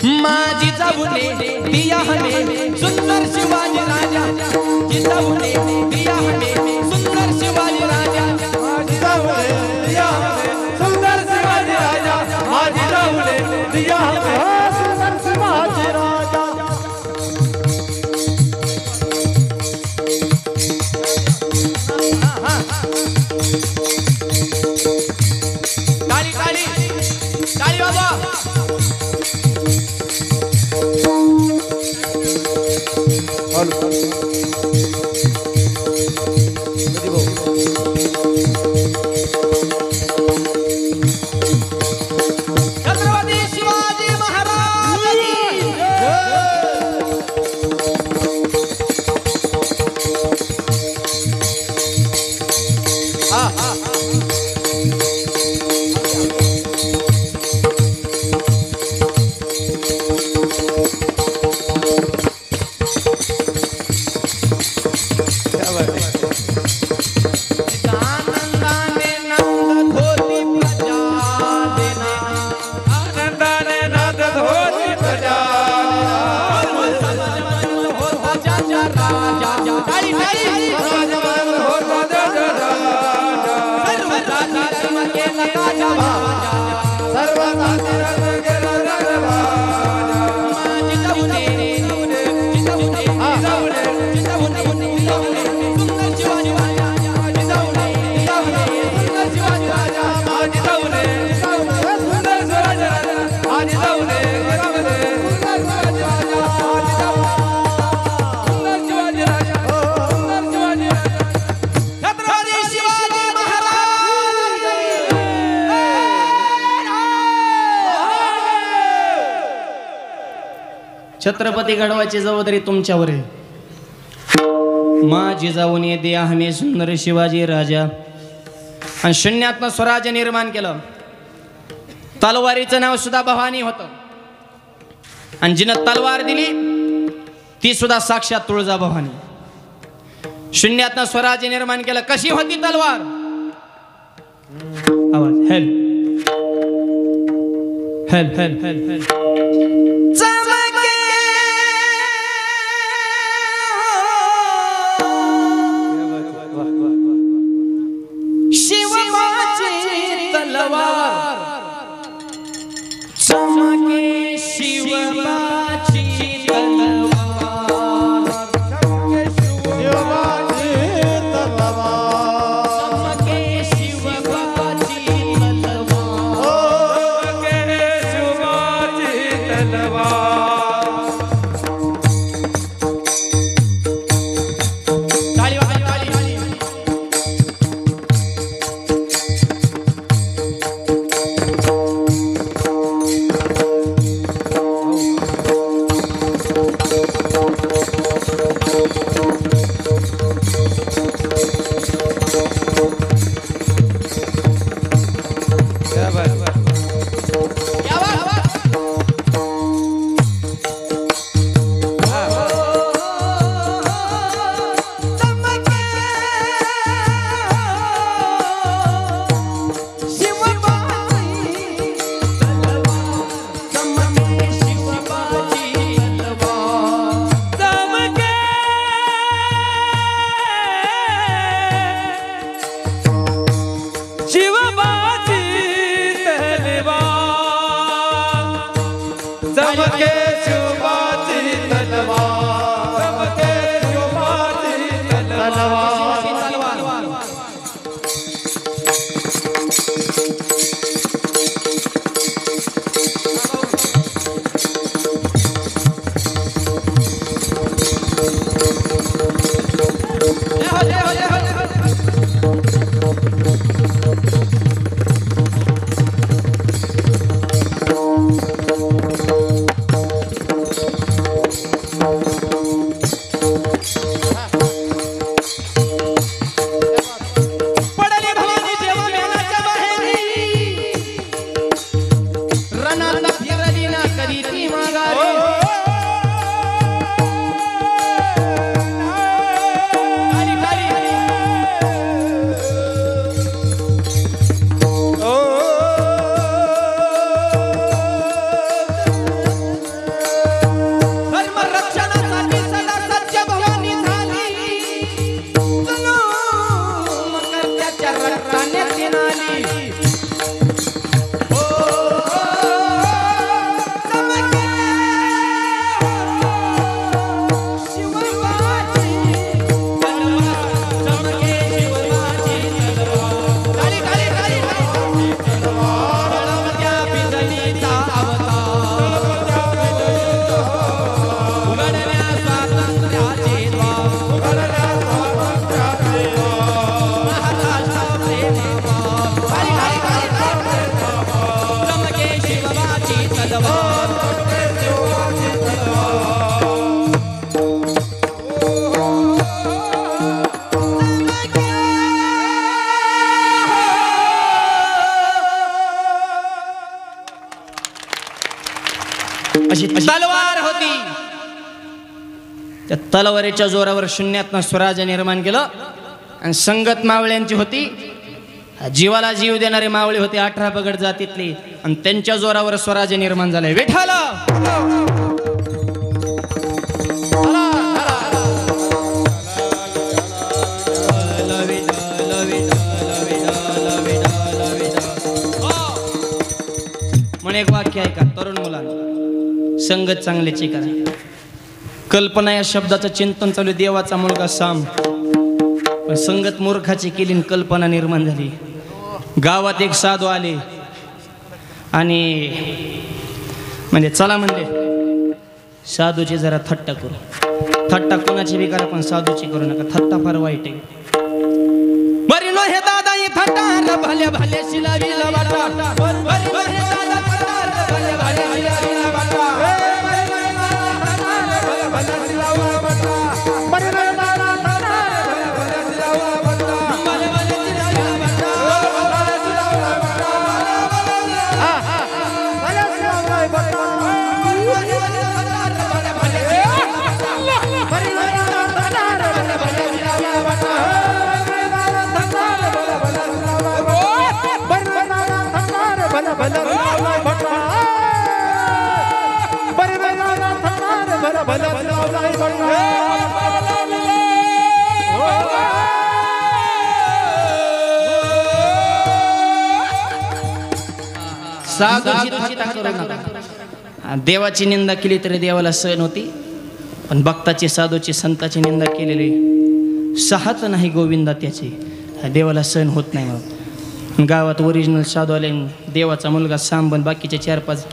माझी जाऊने दिया हमें सुंदर शिवाजी राजा जिजाऊने दिया हमें सुंदर शिवाजी राजा माझी जाऊने दिया हमें सुंदर शिवाजी राजा माझी जाऊने दिया हमें सुंदर शिवाजी राजा ताली ताली ताली बाबा छत्रपती शिवाजी महाराज छत्रपती घडवायची जबाबदारी तुमच्यावर आहे माझी जाऊन ये दे हमें सुंदर शिवाजी राजा आणि शून्यातनं स्वराज्य निर्माण केलं तलवारीचं नाव सुद्धा भवानी होतं आणि जिनं तलवार दिली ती सुद्धा साक्षात तुळजा भवानी शून्यातनं स्वराज्य निर्माण केलं कशी होती तलवार आवाज हेल हेल हेल हेल हेल चमके शिवबाची तलवार चमके शिवबाची तलवार त्या तलवारीच्या जोरावर शून्यातनं स्वराज्य निर्माण केलं आणि संगत मावळ्यांची होती, जीवाला जीव देणारे मावळे होते 18 पगड जातीतले आणि त्यांच्या जोरावर स्वराज्य निर्माण झालंय. विठ्ठल म्हणून एक वाक्य आहे का तरुण मुलांना, संगत चांगल्याची करा. कल्पना या शब्दाचं चिंतन चालू, देवाचा मुलगा साम, पण संगत मूर्खाची केली, कल्पना निर्माण झाली. गावात एक साधू आले आणि म्हणजे चला म्हणले साधूची जरा थट्टा करू. थट्टा कोणाची बी करा पण साधूची करू नका, थट्टा फार वाईट आहे. बरी नो हे दादा ही थट्टा भले भले शिलावीला वाटा, बरी नो हे दादा थट्टा भले भले शिलावीला वाटा, देवाची निंदा केली तरी देवाला सहन होती, पण भक्ताची साधूची संताची निंदा केलेली सहत नाही गोविंदा त्याची, देवाला सहन होत नाही. मग गावात ओरिजिनल साधू आले, देवाचा मुलगा साम बन बाकीचे 4-5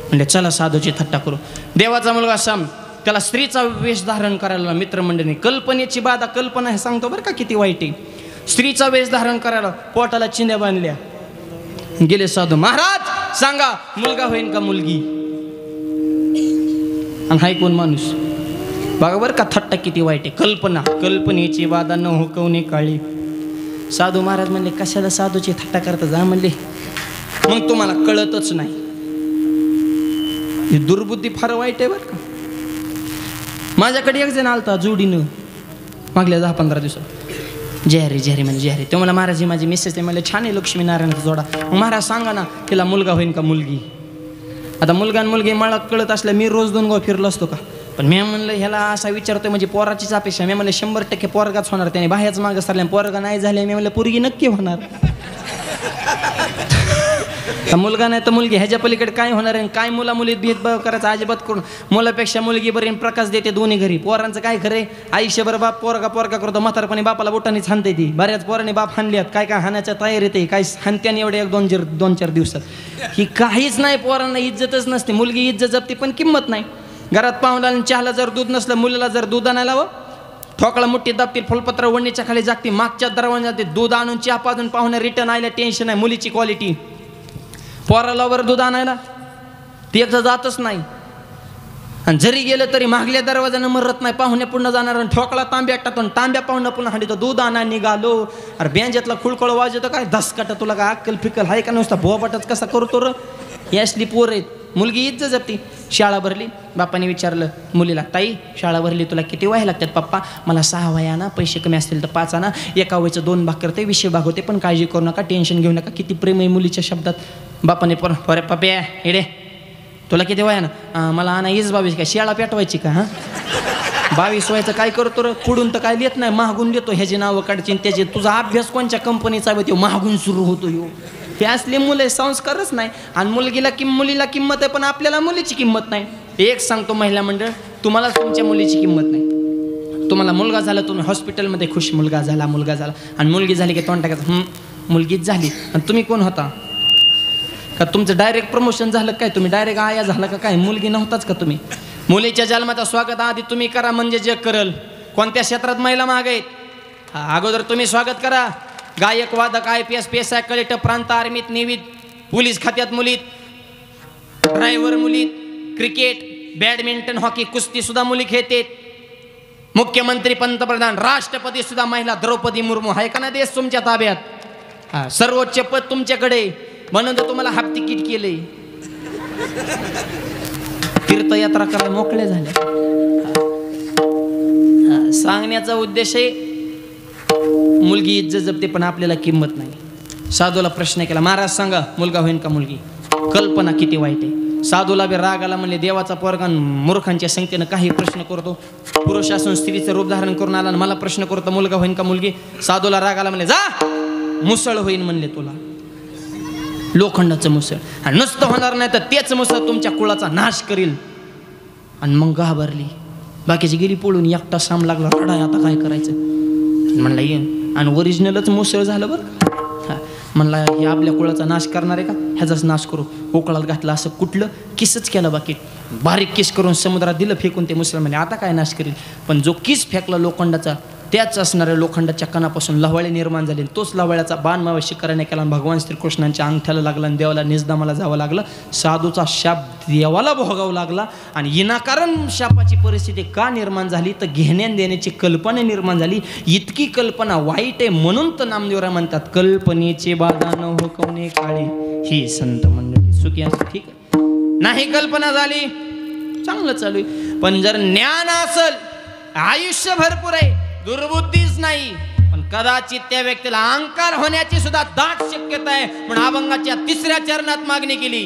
म्हणजे चला साधूची थट्टा करू. देवाचा मुलगा साम, त्याला स्त्रीचा वेश धारण करायला मित्रमंडळी, कल्पनेची बाधा, कल्पना हे सांगतो बरं का किती वाईट आहे. स्त्रीचा वेश धारण करायला पोटाला चिंध्या बांधल्या, गेले साधू, महाराज सांगा मुलगा होईन का मुलगी? आणि हाय कोण माणूस बघा बरं का, थट्टा किती वाईट आहे. कल्पना, कल्पनेची बाधा न हुकवणे काळी. साधू महाराज म्हणले कशाला साधूची थट्टा करता, जा म्हणले, मग तुम्हाला कळतच नाही. ही दुर्बुद्धी फार वाईट आहे बरं का. माझ्याकडे एक जण आलता जोडीनं मागल्या 10-15 दिवसात, जहरी जहरी म्हणजे जहरी. ते मला महाराज ही माझी मिसेस आहे, मला छान आहे लक्ष्मीनारायणचा जोडा. महाराज सांगा ना तिला मुलगा होईन का मुलगी? आता मुलगा आणि मुलगी मला कळत असल्या मी रोज 2 गाव फिरलो असतो का, पण मी म्हणलं ह्याला असा विचारतोय म्हणजे पोराचीच अपेक्षा. मी म्हणलं 100% पोरगाच होणार, त्याने बाह्याच मागं सरल्या, पोरगा नाही झाले. मी म्हणलं पोरगी नक्की होणार. मुलगा नाही तर मुलगी, ह्याच्या पलीकडे काय होणार आहे? काय मुला मुलीत भेदभाव करायचा अजिबात करून, मुलापेक्षा मुलगी बरी प्रकाश देते दोन्ही घरी. पोरांचं काय खरंय, आयुष्यभर बाप पोरगा करतो, म्हातारपणी बापाला बोटानेच हाणते ती. बऱ्याच पोरांनी बाप हाणल्यात, काय काय हाणाच्या तयारीत आहे, काय हाणत्याने एवढे 1-2-4 दिवसात. ही काहीच नाही, पोरांना इज्जतच नसते. मुलगी इज्जत जपते पण किंमत नाही. घरात पाहुणा चहाला जर दूध नसलं, मुलीला जर दूध आणायला व ठोकळा मुठ्ठी दाबतील, फुलपत्र वणीच्या खाली जागते, मागच्या दरवाजा जाते, दूध आणून चहा पाजून पाहुणे रिटर्न आयला टेन्शन आहे. मुलीची क्वालिटी, पोराला वर दूध आणायला ती एकदा जातच नाही, आणि जरी गेलं तरी मागल्या दरवाजानं मरत नाही. पाहुणे पुन्हा जाणार आणि ठोकळा तांब्या टाकून तांब्या पाहुणं पुन्हा हांडीतो, दूध आणा निघालो. अरे बँजातला खुळखळ वाजवतो काय धसकाट, तुला काय अक्कल फिकल हाय का? नुसता भोबाटच कसा करतो र. ही असली पोर आहेत. मुलगी इज्जत जपती. शाळा भरली, बापाने विचारलं मुलीला, ताई शाळा भरली तुला किती वह्या लागतात? पप्पा मला 6 वह्या ना, पैसे कमी असतील तर 5 आणा, एका वहीचं 2 भाग करते, 20 भाग होते, पण काळजी करू नका, टेन्शन घेऊ नका. किती प्रेम आहे मुलीच्या शब्दात. बापाने पण अरे पप्या हेडे तुला किती वह्या ना? मला आणा 22 काय शाळा पेटवायची का? हां 22 वयाचं काय करतो रे? पुढून तर काय लिहित नाही, महागून देतो. ह्याची नावं काढची त्याचे. तुझा अभ्यास कोणत्या कंपनीचा तो महागून सुरू होतो ह्यो. हे असले मुलं संस्कारच नाही. आणि मुलीला किंमत आहे, पण आपल्याला मुलीची किंमत नाही. एक सांगतो महिला मंडळ, तुम्हाला तुमच्या मुलीची किंमत नाही. तुम्हाला मुलगा झाला, तुम्ही हॉस्पिटलमध्ये खुश, मुलगा झाला, आणि मुलगी झाली की तोंड टाकायचं मुलगीच झाली. आणि तुम्ही कोण होता का? तुमचं डायरेक्ट प्रमोशन झालं काय? तुम्ही डायरेक्ट आया झाला का काय? मुलगी नव्हताच का तुम्ही? मुलीच्या जन्माचं स्वागत आधी तुम्ही करा, म्हणजे जग करल. कोणत्या क्षेत्रात महिला माग आहेत, अगोदर तुम्ही स्वागत करा. गायक, वादक, IPS, PSI, कलेक्टर, प्रांत, आर्मीत, नेव्हीत, पोलीस खात्यात मुलीत, ड्रायव्हर मुलीत, क्रिकेट, बॅडमिंटन, हॉकी, कुस्ती सुद्धा मुली खेळतात. मुख्यमंत्री, पंतप्रधान, राष्ट्रपती सुद्धा महिला. द्रौपदी मुर्मू आहे का ना देश तुमच्या ताब्यात? सर्वोच्च पद तुमच्याकडे, म्हणून तर तुम्हाला हाफ तिकीट केले. तीर्थयात्रा करायला मोकळे झाले. सांगण्याचा उद्देश आहे मुलगी इज्जत जपते पण आपल्याला किंमत नाही. साधूला प्रश्न केला, महाराज सांगा मुलगा होईन का मुलगी? कल्पना किती वाईट आहे. साधूला बी राग आला, म्हणले देवाचा पोरगा मूर्खांच्या संख्येनं काही प्रश्न करतो. पुरुष असून स्त्रीचं रूप धारण करून आला, मला प्रश्न करतो मुलगा होईन का मुलगी? साधूला राग आला, म्हणले जा मुसळ होईन म्हणले तुला, लोखंडाचं मुसळ. आणि नुसतं होणार नाही तर तेच मुसळ तुमच्या कुळाचा नाश करील. आणि मग घाबरली, बाकीची गेली पळून, एकटा साम लागला रडाय, आता काय करायचं म्हणला येईन. आणि ओरिजिनलच मुसळ झालं बरं. म्हणला हे आपल्या कुळाचा नाश करणार आहे का, ह्याचाच नाश करू. उकळात घातला, असं कुठलं किसच केलं, बाकी बारीक किस करून समुद्रात दिलं फेकून. ते मुसळ म्हणजे आता काय नाश करील. पण जो किस फेकला लोखंडाचा, त्याच असणाऱ्या लोखंडाच्या कणापासून लवाळे निर्माण झाले. तोच लवाळ्याचा बाण मावा शिकाराने केला, भगवान श्रीकृष्णांच्या अंगठ्याला लागला आणि देवाला निजदामाला जावं लागलं. साधूचा शाप देवाला भोगावा लागला. आणि विनाकारण शापाची परिस्थिती का निर्माण झाली तर घेण्यान देण्याची कल्पना निर्माण झाली. इतकी कल्पना वाईट आहे म्हणून तर नामदेवराय म्हणतात कल्पनेचे बाधा न हुकवणे काळी. ही संत मंडळी सुखी असते, ठीक आहे. नाही कल्पना झाली चांगलं चालू आहे. पण जर ज्ञान असेल, आयुष्य भरपूर आहे, दुर्बुद्धीच नाही, पण कदाचित त्या व्यक्तीला अहंकार होण्याची सुद्धा दाट शक्यता आहे. म्हणून अभंगाच्या 3ऱ्या चरणात मागणी केली,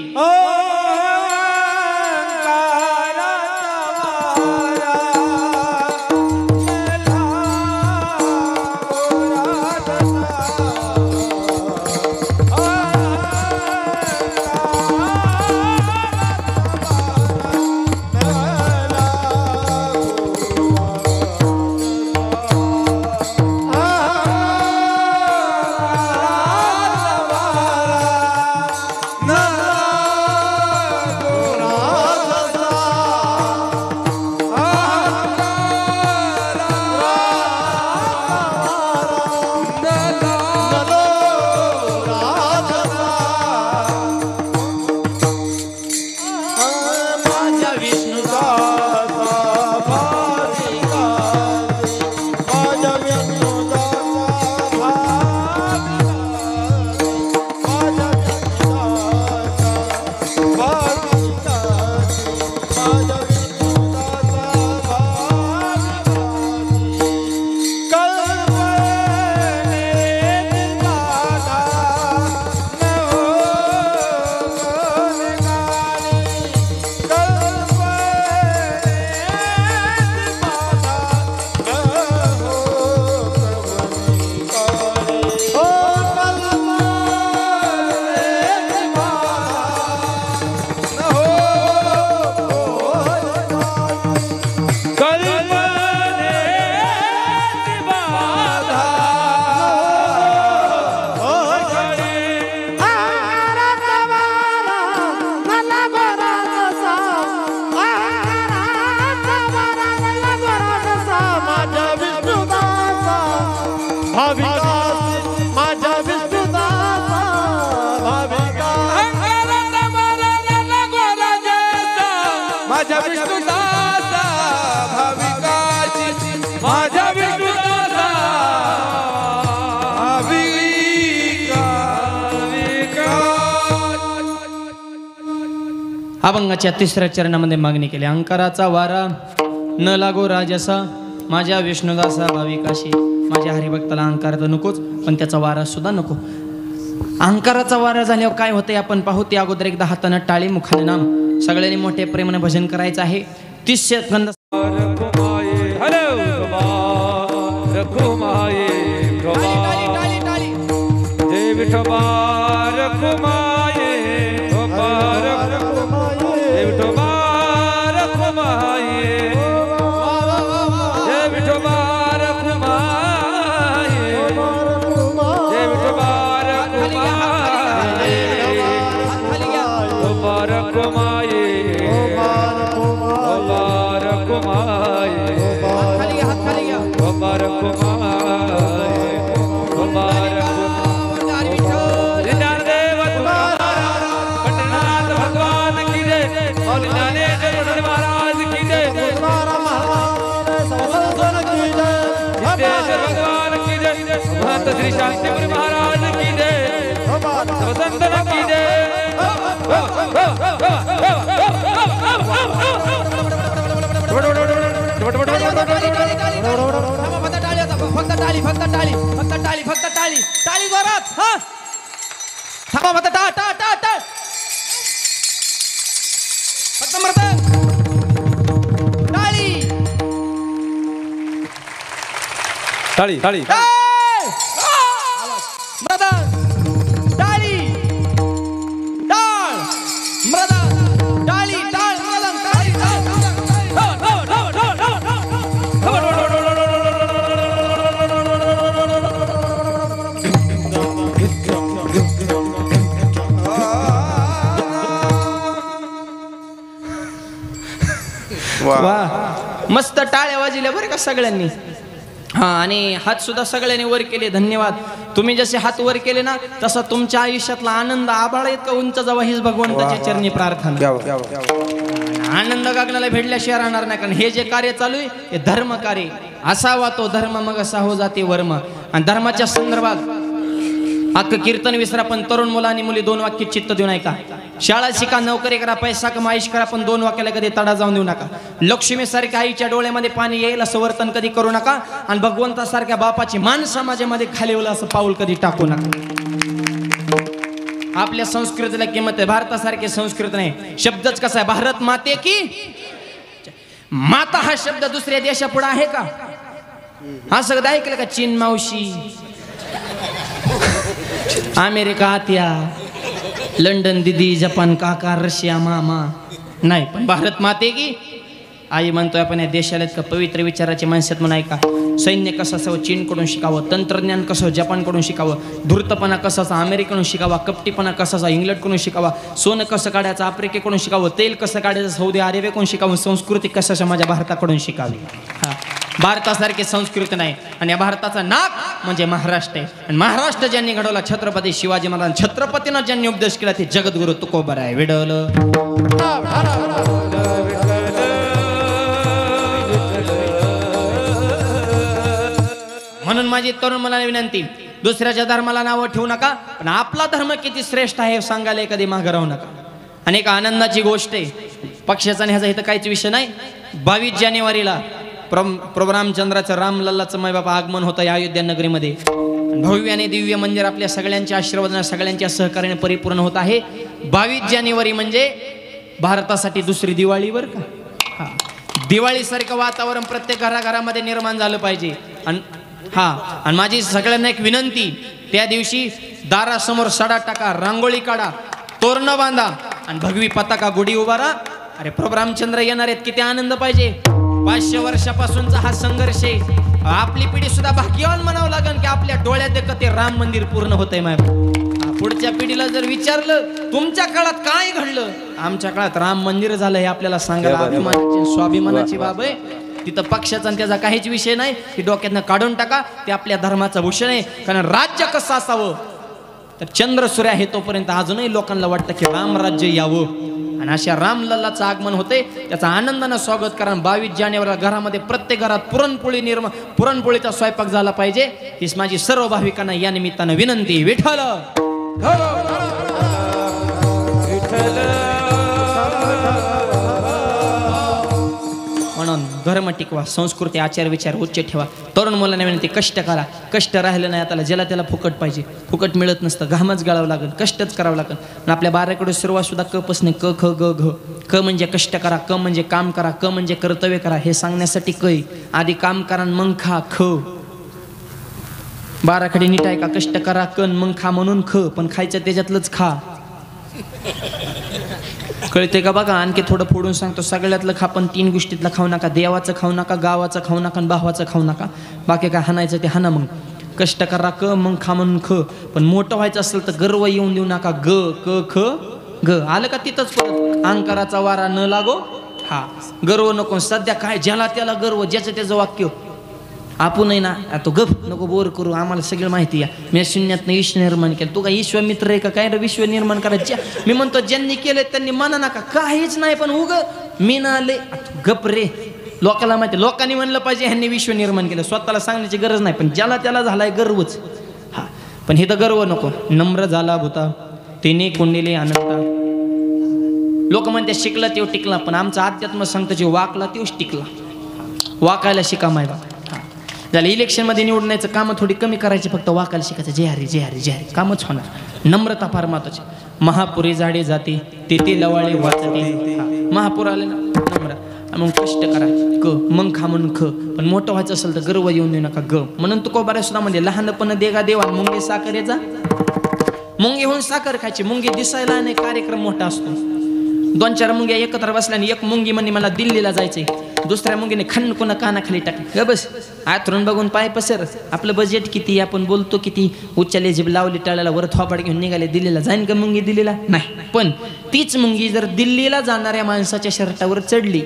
अभंगाच्या 3ऱ्या चरणामध्ये मागणी केली. अहंकाराचा वारा न लागो राजसा, माझ्या विष्णुदासा भाविकाशी. माझ्या हरिभक्ताला अहंकार तर नकोच, पण त्याचा वारा सुद्धा नको. अहंकाराचा वारा झाल्यावर काय होतंय आपण पाहू. ते अगोदर एकदा हातानं टाळी, मुखाने नाम. सगळ्यांनी मोठ्या प्रेमाने भजन करायचं आहे. 30 सेकंद. जय विठोबा रखुमाये, श्री शांतिपुरी महाराज की जय, वसंत की जय. टाळी फक्त टाळी फक्त टाळी फक्त टाळी टाळी जोरात हा थांबा फक्त टाळ टाळ टाळ टाळ फक्त मर्द टाळी टाळी टाळी मृदंग टाळी टाळ मृदंग टाळी टाळ मृदंग टाळी वा मस्त टाळ्या वाजल्या बरं का सगळ्यांनी हा आणि हात सुद्धा सगळ्यांनी वर केले धन्यवाद तुम्ही जसे हात वर केले ना तसा तुमच्या आयुष्यातला आनंद आभाळ इतका उंच जावा हीच भगवंताच्या चरणी प्रार्थना आनंद गगनाला भेटल्याशिवाय राहणार नाही कारण हे जे कार्य चालू आहे हे धर्म कार्य असावा तो धर्म मग असा हो जाते वर्म आणि धर्माच्या संदर्भात अख्खं कीर्तन विसरा पण तरुण मुलं आणि मुली 2 वाक्य चित्त देऊ नका शाळा शिका नोकरी करा पैसा कमा आयुष करा पण 2 वाक्याला कधी तडा जाऊन देऊ नका लक्ष्मीसारख्या आईच्या डोळ्यामध्ये पाणी येईल असं वर्तन कधी करू नका आणि भगवंतासारख्या बापाची मान समाजामध्ये खाली होईल असं पाऊल कधी टाकू नका आपल्या संस्कृतीला किंमत आहे भारतासारखी संस्कृती नाही शब्दच कसा आहे भारत माते की माता हा शब्द दुसऱ्या देशापुढे आहे का हा सगळं ऐकलं का चीन मावशी अमेरिका आत्या लंडन दीदी जपान काका रशिया मामा नाही पण भारत माते की आई म्हणतोय आपण या देशाला इतकं पवित्र विचाराचे माणसात म्हणून ऐका सैन्य कसं असावं चीनकडून शिकावं तंत्रज्ञान कसं जपानकडून शिकावं धूर्तपणा कसाचा अमेरिकेकडून शिकावा कपटीपणा कसाचा इंग्लंडकडून शिकावा सोनं कसं काढायचं आफ्रिकेकडून शिकावं तेल कसं काढायचं सौदी अरेबियाकडून शिकावं संस्कृती कशाच्या माझ्या भारताकडून शिकावी हा भारतासारखी संस्कृती नाही आणि या भारताचा नाक म्हणजे महाराष्ट्र आहे आणि महाराष्ट्र ज्यांनी घडवला छत्रपती शिवाजी महाराज छत्रपतीनं ज्यांनी उपदेश केला ते जगद्गुरु तुकोबर आहे विडवलं म्हणून माझी तरुण मुलांना विनंती दुसऱ्याच्या धर्माला नावं ठेवू नका पण आपला धर्म किती श्रेष्ठ आहे सांगायला कधी मागं राहू नका आणि एक आनंदाची गोष्ट आहे पक्षाचा आणि ह्याचा इथं काहीच विषय नाही 22 जानेवारीला प्रभू रामचंद्राचं रामलल्लाचं माय बाबा आगमन होतं या अयोध्या नगरीमध्ये भव्य आणि दिव्य मंदिर आपल्या सगळ्यांच्या आशीर्वादाने सगळ्यांच्या सहकार्याने परिपूर्ण होत आहे 22 जानेवारी म्हणजे भारतासाठी दुसरी दिवाळी बरं का हा दिवाळीसारखं वातावरण प्रत्येक घराघरामध्ये निर्माण झालं पाहिजे आणि माझी सगळ्यांना एक विनंती त्या दिवशी दारासमोर सडा टाका रांगोळी काढा तोरणं बांधा आणि भगवी पताका गुढी उभारा अरे प्रभू रामचंद्र येणार आहेत किती आनंद पाहिजे 500 वर्षापासूनचा हा संघर्ष आहे आपली पिढी सुद्धा भाग्यवान म्हणावं लागेल की आपल्या डोळ्यात देखत ते राम मंदिर पूर्ण होतंय माय पुढच्या पिढीला जर विचारलं तुमच्या काळात काय घडलं आमच्या काळात राम मंदिर झालं हे आपल्याला सांगायला अभिमानाची स्वाभिमानाची बाब आहे तिथं पक्षाचा आणि त्याचा काहीच विषय नाही की डोक्यातनं काढून टाका ते आपल्या धर्माचं भूषण आहे कारण राज्य कसं असावं तर चंद्र सूर्य आहे तोपर्यंत अजूनही लोकांना वाटतं की रामराज्य यावं आणि अशा रामलल्लाचं आगमन होते त्याचा आनंदानं स्वागत करा 22 जानेवारीला घरामध्ये प्रत्येक घरात पुरणपोळीचा स्वयंपाक झाला पाहिजे हीच माझी सर्व भाविकांना या निमित्तानं विनंती विठ्ठल म्हणून धर्म टिकवा संस्कृती आचार विचार उच्च ठेवा तरुण मुलांना विनंती कष्ट करा कष्ट राहिलं नाही आता ज्याला त्याला फुकट पाहिजे फुकट मिळत नसतं घामच गाळावं लागेल कष्टच करावं लागेल आणि आपल्या बाराकडे सुरुवात सुद्धा कपच नाही क ख ग घ क म्हणजे कष्ट करा क म्हणजे काम करा क म्हणजे कर्तव्य करा हे सांगण्यासाठी कै आधी काम करा मग खा ख बाराकडे नीट आहे का कष्ट करा कन मग खा म्हणून ख पण खायचं त्याच्यातलंच खा कळते का बघा आणखी थोडं फोडून सांगतो सगळ्यातलं खा पण 3 गोष्टीतलं खाऊ नका देवाचं खाऊ नका गावाचं खाऊ नका आणि भावाचं खाऊ नका बाकी काय हाणायचं ते हाना मग कष्ट करा क मग खा म्हणून ख पण मोठं व्हायचं असेल तर गर्व येऊन देऊ नका ग क ख ग आलं का तिथंच परत अहंकाराचा वारा न लागो हा गर्व नको सध्या काय ज्याला त्याला गर्व ज्याचं त्याचं वाक्य आपणही ना तो गप नको बोर करू आम्हाला सगळं माहिती आहे मी शून्यातनं विश्व निर्माण केलं तू काय ईश्वर मित्र आहे का काय रे विश्व निर्माण करायचं मी म्हणतो ज्यांनी केलं त्यांनी म्हणा नका काहीच नाही पण उग मी ना आले गप रे लोकांना माहिती लोकांनी म्हणलं पाहिजे ह्यांनी विश्व निर्माण केलं स्वतःला सांगण्याची गरज नाही पण ज्याला त्याला झालाय गर्वच हा पण हे तर गर्व नको नम्र झाला भूता तिने कुंडली अनंता लोक म्हणते शिकला तेव टिकला पण आमचा अध्यात्म सांगतं जे वाकला तेव्हाच टिकला वाकायला शिका माय बा त्याला इलेक्शनमध्ये निवडण्याचं कामं थोडी कमी करायची, फक्त वाकायला शिकायचं, जय हरी जय हरी जय हरी, कामच होणार. नम्रता फार महत्वाची. महापुरी झाडे जाते ते लवाळे वाचते. महापूर आले ना नम्र, मग कष्ट करा क, मग खा म्हणून ख. पण मोठं व्हायचं असेल तर गर्व येऊन देऊ नका ग. म्हणून तू कोबाऱ्या सुद्धा म्हणजे लहानपण देगा देवा मुंगे साखरेचा. मुंगे होऊन साखर खायची. मुंगी दिसायला नाही कार्यक्रम मोठा असतो. 2-4 मुंग्या एकत्र बसल्याने एक मुंगी म्हणे मला दिल्लीला जायचंय, दुसऱ्या मुंगीने खन्न कोणा कानाखाली टाकली. बस आतरून बघून पाय पसर. आपलं बजेट किती, आपण बोलतो किती, उच्चाले जीभ लावली टाळाला, वर थोपाड घेऊन निघाले दिल्लीला. जाईन का मुंगी दिल्लीला? नाही. पण तीच मुंगी जर दिल्लीला जाणाऱ्या माणसाच्या शर्टावर चढली,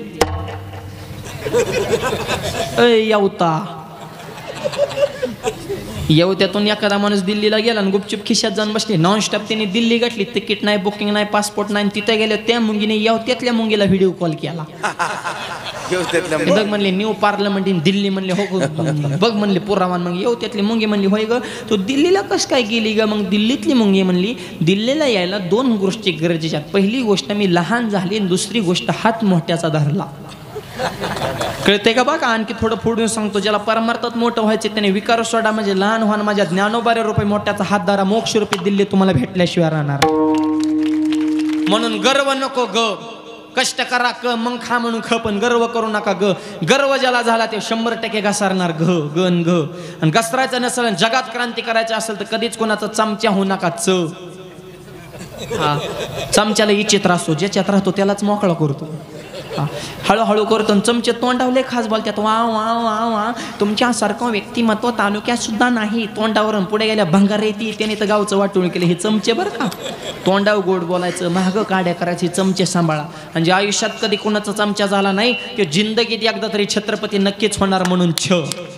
येवता येवत्यातून एखादा माणूस दिल्लीला गेला आणि गुपचूप खिशात जाऊन बसले, नॉनस्टॉप त्यांनी दिल्ली गाठली, तिकीट नाही, बुकिंग नाही, पासपोर्ट नाही, तिथे गेले त्या मुंगीने येवत्यातल्या मुंगीला व्हिडिओ कॉल केला. बघ म्हणले न्यू पार्लमेंट इन दिल्ली म्हणले, हो बघ म्हणले पुरावान. मग येवत्यातली मुंगी म्हणली, होय ग तू दिल्लीला कस काय गेली ग? मग दिल्लीतली मुंगी म्हणली, दिल्लीला यायला 2 गोष्टी गरजेच्या. पहिली गोष्ट मी लहान झाली, आणि दुसरी गोष्ट हात मोठ्याचा धरला. कळते का? बघा आणखी थोडं फोडून सांगतो. ज्याला परमार्थात मोठं व्हायचे त्याने विकार सोडा, म्हणजे लहान व्हान. माझ्या ज्ञानोबाऱ्या रुपये मोठ्याचा हात धरा, मोक्ष रूपी दिल्ली तुम्हाला भेटल्याशिवाय राहणार. म्हणून गर्व नको ग, कष्ट करा क, मग खा म्हणून ख, पण गर्व करू नका ग. गर्व ज्याला झाला ते 100% घसारणार घ गन घ. आणि घसरायचं नसेल, जगात क्रांती करायची असेल तर कधीच कोणाचा चमचा होऊ नका. चमच्याला इच्छित राहतो, ज्याच्यात राहतो त्यालाच मोकळा करतो. हळूहळू करतो. चमचे तोंडावले खास बोलतात, वा वा वा वा, तुमच्यासारखं व्यक्तिमत्व तालुक्यात सुद्धा नाही. तोंडावरून पुढे गेल्या भंगार येते, त्याने तर गावचं वाटून केलं. हे चमचे बरं का. तोंडावर गोड बोलायचं, महाग काड्या करायची, चमचे सांभाळा. म्हणजे आयुष्यात कधी कोणाचा चमचा झाला नाही की जिंदगीत एकदा तरी छत्रपती नक्कीच होणार. म्हणून छ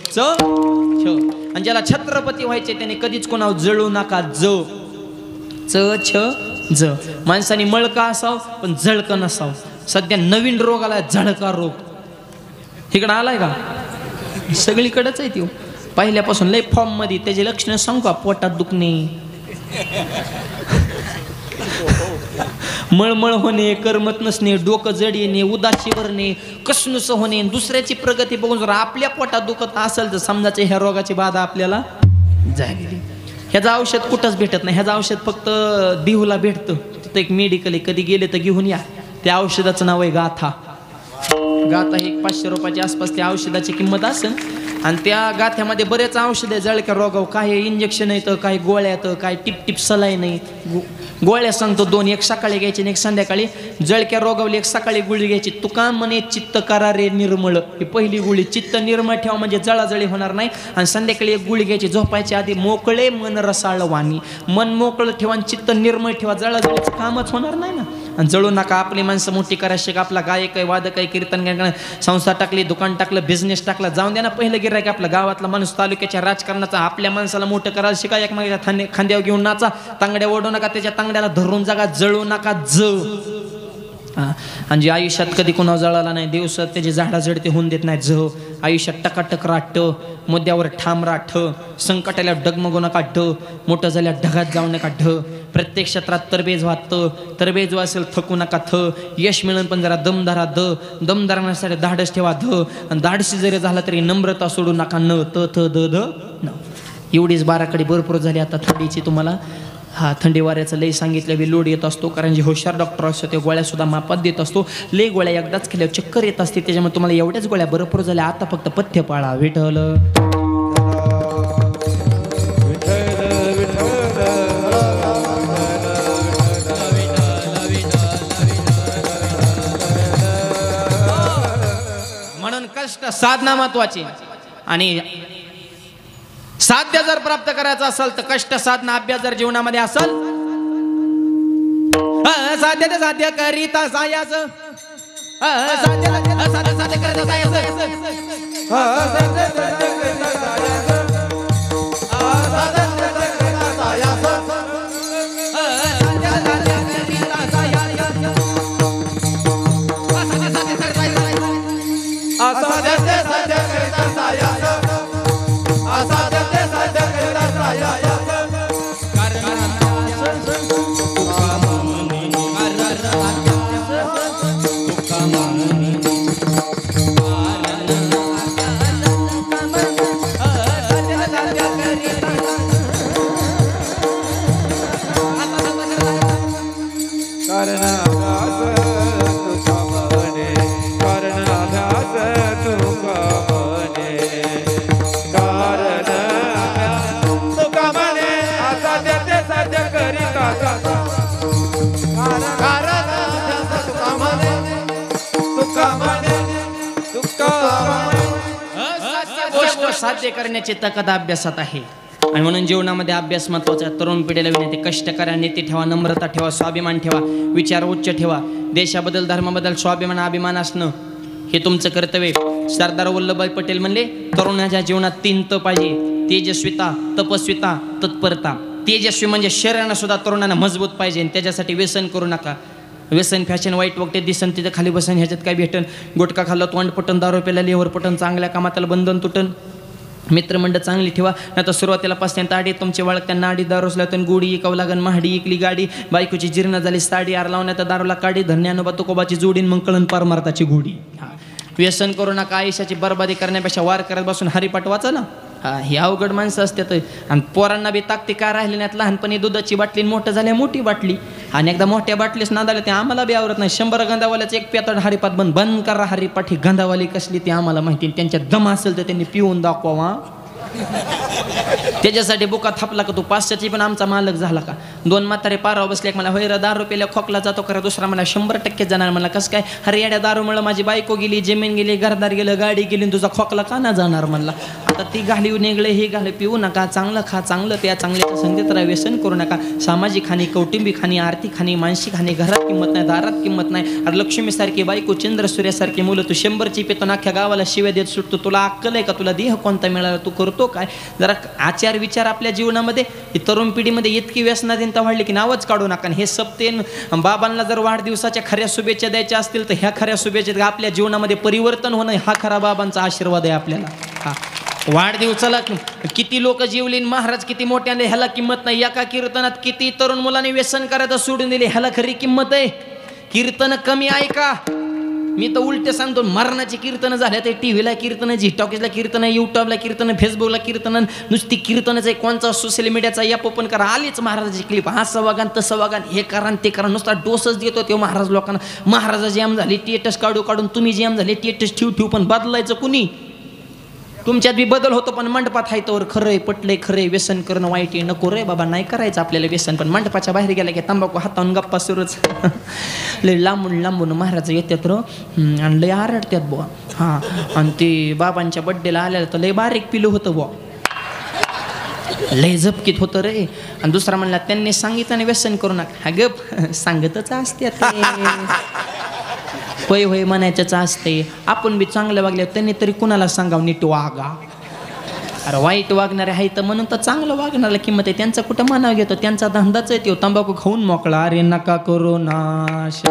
च छ. आणि ज्याला छत्रपती व्हायचे त्याने कधीच कोणावर जळू नका. ज च छ ज. माणसाने मळका असाव पण जळकं नसाव. सध्या नवीन रोग आलाय, झळका रोग. इकडं आलाय का? सगळीकडेच आहे तो. पहिल्यापासून लय फॉर्म मध्ये. त्याचे लक्षणं सांगू का? पोटात दुखणे, मळमळ होणे, करमत नसणे, डोकं जड येणे, उदासी वरणे, कसनुस होणे. दुसऱ्याची प्रगती बघून जर आपल्या पोटात दुखत असेल तर समजायचं ह्या रोगाची बाधा आपल्याला झालेली. ह्याचं औषध कुठंच भेटत नाही. ह्याचं औषध फक्त देहूला भेटतं. तिथं एक मेडिकल आहे, कधी गेले तर घेऊन या. त्या औषधाचं नाव आहे गाथा. गाथा हे 500 रुपयाच्या आसपास त्या औषधाची किंमत असेल. आणि त्या गाथ्यामध्ये बरेच औषध आहे जळक्या रोगावर. काही इंजेक्शन येतं, काही गोळ्या येतं, काही टिप सलाई नाही. गोळ्या सांगतो 2, एक सकाळी घ्यायची आणि एक संध्याकाळी. जळक्या रोगावली एक सकाळी गुळी घ्यायची. तुका म्हणे चित्त करा रे निर्मळ, ही पहिली गुळी. चित्त निर्मळ ठेवा म्हणजे जळाजळी होणार नाही. आणि संध्याकाळी एक गुळी घ्यायची. झोपायच्या आधी मोकळे मन रसाळ वाणी. मन मोकळं ठेवा आणि चित्त निर्मळ ठेवा, जळाजळीचं कामच होणार नाही ना. आणि जळू नका. आपली माणसं मोठी करायला शिका. आपला गायक आहे, वादक आहे, कीर्तन गायक, संस्था टाकली, दुकान टाकलं, बिझनेस टाकला, जाऊन द्या ना. पहिलं गिऱ्हाईक आपला गावातला माणूस, तालुक्याच्या राजकारणाचा. आपल्या माणसाला मोठं करायला शिका. एकमेकाच्या खांद्यावर घेऊन नाचा. तांगड्या ओढू नका, त्याच्या तांगड्याला धरून जागा. जळू नका. आणि जे आयुष्यात कधी कोणावर जळाला नाही, दिवसात त्याची झाडा झडते होऊन देत नाही. ज आयुष्यात टकाटक राट, मुद्द्यावर ठाम राठ, संकटाला डगमगू नका. ढ मोठं झाल्या ढगात जाऊ नका. ढ प्रत्येक क्षेत्रात तरबेज व्हा. तरबेज असेल थकू नका. थ यश मिळून पण जरा दम धरा. दम धरण्यासाठी धाडस ठेवा. ध आणि धाडसी जरी झाला तरी नम्रता सोडू नका. न त थ द ध न. एवढीच 12 कडे भरपूर झाली. आता थंडीची तुम्हाला थंडी वाऱ्याचं लई सांगितलं बी लोड येत असतो. कारण जे हुशार डॉक्टर असतो ते गोळ्या सुद्धा मापात देत असतो. लई गोळ्या एकदाच केल्यावर चक्कर येत असते. त्याच्यामुळे तुम्हाला एवढ्याच गोळ्या भरपूर झाल्या. आता फक्त पथ्य पाळा. विठ्ठल म्हणून कष्ट साधना महत्वाची. आणि साध्य जर प्राप्त करायचं असेल तर कष्ट साधना अभ्यास जर जीवनामध्ये असेल, साध्य ते साध्य करीता सायास, साध्य साध्य करीता सायास, साध्य करण्याची ताकद अभ्यासात आहे आणि म्हणून जीवनामध्ये अभ्यास महत्वाचा आहे. तरुण पिढीला विनंती, कष्ट करा, नीती ठेवा, नम्रता ठेवा, स्वाभिमान ठेवा, विचार उच्च ठेवा. देशाबद्दल धर्माबद्दल स्वाभिमान अभिमान असणं हे तुमचं कर्तव्य. सरदार वल्लभभाई पटेल म्हणले तरुणाच्या जीवनात 3 त पाहिजे: तेजस्विता, तपस्विता, तत्परता. तेजस्वी म्हणजे शरीरानं सुद्धा तरुणांना मजबूत पाहिजे. त्याच्यासाठी व्यसन करू नका. व्यसन फॅशन वाईट वगैरे दिसन तिथं खाली बसन, ह्याच्यात काय भेटन? गुटखा खाल्लं तोंड पटन, दारू प्यायला लेवर पटन, चांगल्या कामाला बंधन तुटन. मित्रमंडळ चांगली ठेवा, नाही तर सुरुवातीला पासून आडी तुमचे वाळक त्यांना आडी दारू असल्या गोडी इकावं लागन. महाडी इकली गाडी, बायकोची जीर्ण झाली साडी, आर लावण्यात दारूला काडी, धन्यानुबा तुकोबाची जोडीन, मग कळण पार मारताची गोडी. व्यसन करू नका. आयुष्याची बरबादी करण्यापेक्षा वार करत बसून हरिपाठ वाचा ना. हे अवघड माणसं असतात. आणि पोरांना बी ताकती काय राहिली नाहीत. लहानपणी दुधाची बाटली, मोठं झाल्या मोठी बाटली. आणि एकदा मोठ्या बाटलीच नादाले ते आम्हाला बी आवरत नाही. 100 गंधावाल्याचं एक पेतड हरिपाठ बंद करा. हरिपाठ ही गंधावाली कसली ती आम्हाला माहिती. त्यांच्यात दम असेल तर त्यांनी पिऊन दाखवा. त्याच्यासाठी बुका थापला का तू 500ची पण आमचा मालक झाला का? 2 म्हातारे पारावर बसले. मला होय दारू पेल्या खोकला जातो करा. दुसरा मला 100% जाणार. मला कसं काय? अरे येड्या दारूमुळे माझी बायको गेली, जमीन गेली, घरदार गेलं, गाडी गेली, तुझा खोकला का ना जाणार? म्हणला आता ती घाली निघले, ही घाले, पिऊ नका. चांगलं खा, चांगलं प्या, चांगल्याच्या संगीत राहा, व्यसन करू नका. सामाजिक हानी, कौटुंबिक हानी, आर्थिक हानी, मानसिक हानी. घरात किंमत नाही, दारात किंमत नाही. अरे लक्ष्मीसारखी बायको, चंद्र सूर्यासारखी मुलं. तू 100ची पितो, अख्ख्या गावाला शिव्या देत सुटतो. तुला अक्कल आहे का? तुला देह कोणता मिळाला? तू करतो काय? जरा आचार विचार आपल्या जीवनामध्ये. तरुण पिढीमध्ये इतकी व्यसनाधीनता वाढली की नावच काढू नका. हे सप्तेन बाबांना जर वाढदिवसाच्या खऱ्या शुभेच्छा द्यायच्या असतील तर ह्या खऱ्या शुभेच्छा आपल्या जीवनामध्ये परिवर्तन होणं हा खरा बाबांचा आशीर्वाद आहे आपल्याला. वाढदिवसाला किती लोक जीवलीन, महाराज किती मोठ्याने, ह्याला किंमत नाही. एका कीर्तनात किती तरुण मुलांनी व्यसन करायचं सोडून दिले, ह्याला खरी किंमत आहे. कीर्तन कमी ऐका. मी तर उलट सांगतो, मरणाची कीर्तनं झाल्या ते टीव्हीला कीर्तनं, झी टॉकीजला कीर्तनं, युट्यूबला कीर्तनं, फेसबुकला कीर्तनं, नुसती कीर्तनच आहे. कोणचा सोशल मीडियाचा ॲप ओपन करा, आलीच महाराजाची क्लिप. असं वागा तसं वागा, हे करा ते करा, नुसता डोसच देतो ते महाराज लोकांना. महाराजाची जॅम झाली टेटस काढून, तुम्ही जॅम झाले टेटस ठेवू, पण बदलायचं कुणी? तुमच्यात बी बदल होतो, पण मंडपात आहे तर खरंय, पटलंय, खरंय. व्यसन करणं वाईट आहे, नको रे बाबा, नाही करायचं आपल्याला व्यसन. पण मंडपाच्या बाहेर गेला की तंबाखू हातावून गप्पा सुरूच. लय लांबून महाराज येतात आणि लय आरडतात बुवा. हां, आणि ते बाबांच्या बड्डेला आल्याला तर लय बारीक पिलं होतं बुवा, लय झपकीत होतं रे. आणि दुसरा म्हणला त्यांनी सांगितलं आणि व्यसन करू नका. हा गप, सांगतच असते होय होय म्हणायचंच असते. आपण बी चांगलं वागल्या त्यांनी तरी कुणाला सांगावं नीट वागा. अरे वाईट वागणारे आहे तर म्हणून तर चांगलं वागणाऱ्याला किंमत आहे. त्यांचा कुठं मानाव घेतो, त्यांचा धंदाच आहे तो तंबाखू खाऊन मोकळा. अरे नका करू नाश,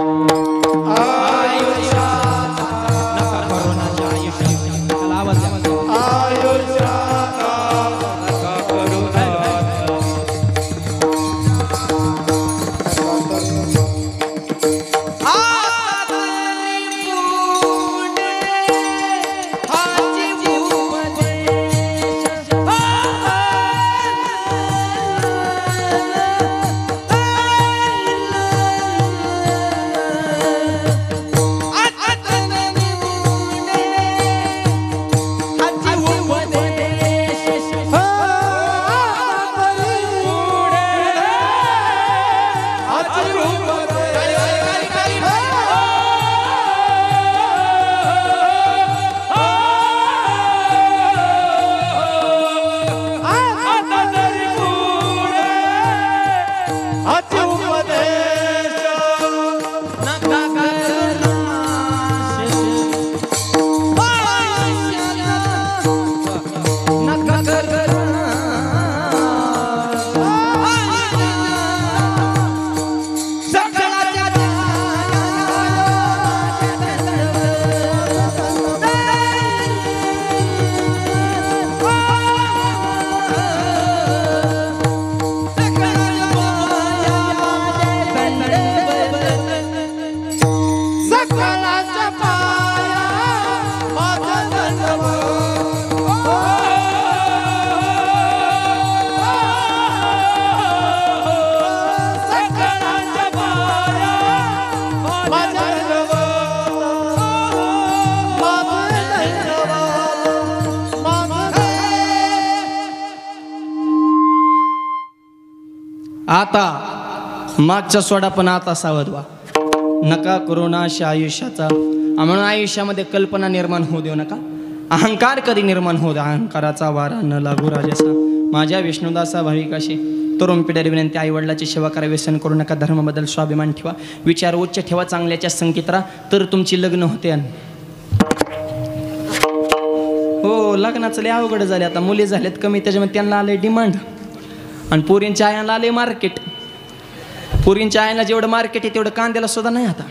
आता मागचा सोडा पण आता सावध व्हा. नका करू नाश आयुष्याचा. म्हणून आयुष्यामध्ये कल्पना निर्माण होऊ देऊ नका. अहंकार कधी निर्माण होत अहंकाराचा वारा न लागू राजसा. माझ्या विष्णुदासा भाविकाशी तरुण पिढ्याला विनंती, आईवडिलाची सेवा करा, व्यसन करू नका, धर्माबद्दल स्वाभिमान ठेवा, विचार उच्च ठेवा, चांगल्याच्या संकेत राहा, तर तुमची लग्न होते. हो, लग्नाचं लय अवघड झाले आता. मुली झाल्यात कमी, त्याच्यामध्ये त्यांना आले डिमांड, आणि पोरींच्या आयांना आले मार्केट. पोरींच्या आयांना जेवढं मार्केट आहे तेवढं कांद्याला सुद्धा नाही आता.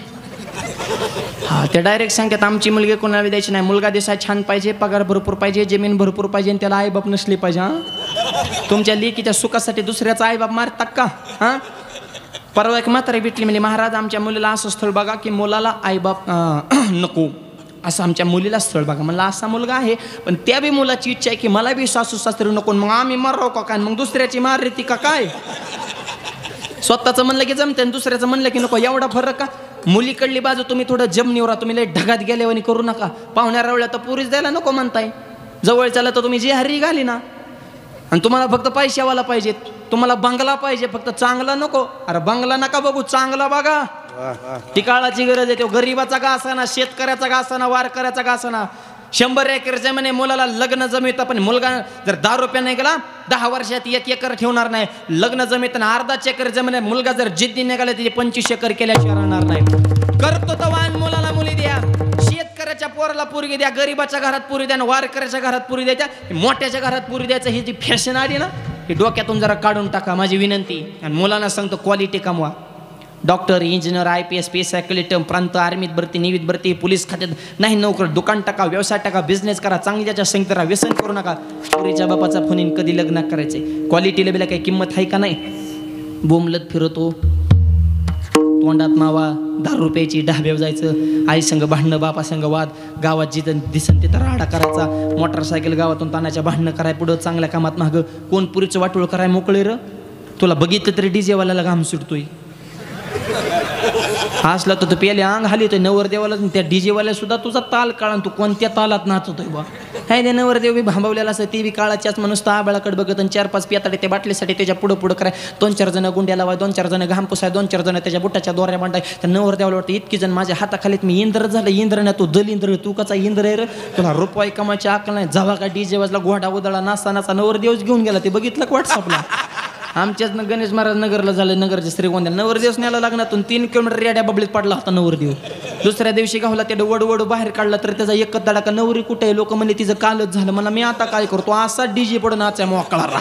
हा, ते डायरेक्ट सांगतात आमची मुलगी कोणाला द्यायची नाही, मुलगा दिसाय छान पाहिजे, पगार भरपूर पाहिजे, जमीन भरपूर पाहिजे, आणि त्याला आईबाप नसली पाहिजे. हां, तुमच्या लेकीच्या सुखासाठी दुसऱ्याचा आईबाप मारतात का? हां, परवा एक म्हातारी भेटली, म्हणजे महाराज आमच्या मुलीला असं स्थळ बघा की मुलाला आईबाप नको, असं आमच्या मुलीला स्थळ बघा. म्हणलं असा मुलगा आहे, पण त्या बी मुलाची इच्छा आहे की मला बी सासू सासरी नको, मग आम्ही माराव का काय, मग दुसऱ्याची मार रीती का काय? स्वतःचं म्हणलं की जमते, दुसऱ्याचं म्हणलं की नको, एवढा फरक का? मुलीकडली बाजू तुम्ही थोडं जमनीवरा, तुम्ही लय ढगात गेल्यावानी करू नका. पाहुण्या रावळ्या तर पुरीच द्यायला नको म्हणताय, जवळच्याला तर तुम्ही जी हरी घाली ना, आणि तुम्हाला फक्त पैशावाला पाहिजे, तुम्हाला बंगला पाहिजे, फक्त चांगला नको. अरे बंगला नका बघू, चांगला बघा. ती काळाची गरज आहे. तो गरीबाचा का असाना, शेतकऱ्याचा का असाना, वारकऱ्याचा का असाना, 100 एकर जमिनी मुलाला लग्न जमितं, पण मुलगा जर 10 रुपये नाही गेला 10 वर्षात 1 एकर ठेवणार नाही. लग्न जमितं 1/2 एकर जमीन आहे, मुलगा जर जिद्दी निघाला त्याचे 25 एकर केल्याशिवाय राहणार नाही. करतो तर वाहन मुलाला मुली द्या, शेतकऱ्याच्या पोराला पोरगी द्या, गरीबाच्या घरात पोरी द्या, वारकऱ्याच्या घरात पोरी द्यायच्या, मोठ्याच्या घरात पोरी द्यायचं. ही जी फॅशन आली ना, ही डोक्यातून जरा काढून टाका, माझी विनंती. आणि मुलांना सांगतो क्वालिटी कमवा. Doctor, engineer, IPS, PSI, collector, प्रांत, आर्मीत भरती, नेव्हीत भरती, पोलीस खात्यात नाही नोकर, दुकान टाका, व्यवसाय टाका, बिझनेस करा, चांगल्याच्या संगीत राहा, व्यसन करू नका. पोरीच्या बापाचा फोन कधी लग्न करायचे? क्वालिटीला बिला काही किंमत आहे का नाही? बोंबलत फिरतो, तोंडात मावा, 10 रुपयाची ढाब्यावर जायचं, आई संग भांडणं, बापा संग वाद, गावात जिथं दिसन तिथं राडा करायचा, मोटरसायकल गावातून तानाच्या भांडणं कराय, पुढं चांगल्या कामात मागं, कोण पुरीचं वाटोळ कराय मोकळे र. तुला बघितलं तरी डीजेवाल्याला घाम सुटतोय. असला तर तू पेले अंग हालीतोय नवरदेवाला, त्या डीजेवाल्या सुद्धा तुझा ताल काळा, तू कोणत्या तालात नाचतोय बा. हाय ते नवरदेव बी भांबवलेला असं, ते बी काळाच्याच माणूस आबाळाकडे बघत, आणि 4-5 पेताडे त्या बाटलीसाठी त्याच्या पुढं कराय, 2-4 जण गुंड्या लावाय, 2-4 जण घाम पुसाय, 2-4 जण त्याच्या बुटाच्या दोऱ्या मांडाय. तर नवरदेवाला वाटतं इतकी जण माझ्या हाताखालीत मी इंद्र झालं. इंद्र ना तू दलिंद्र, तू कसा इंद्र आहे रे? तुला रुपये कमायची अक्कल नाही. जावा का डीजे वाजला घोडा उदळा नाचतानाचा नवरदेवच घेऊन गेला, ते बघितलं का व्हॉट्सअपला? आमच्याच गणेश महाराज नगरला झालं, नगरच्या श्रीगोंद्याला नवरदेवस न्यायला लागणार, 3 किलोमीटर रेड्या बबलीत पडला होता नवरदेव. दुसऱ्या दिवशी गावला त्या वडवड बाहेर काढला, तर त्याचा एकच दडा का नवरी कुठे आहे? लोक म्हणजे तिचं कालच झालं. मला मी आता काय करतो, असा डीजे पडून नाचा मोकळा राहा.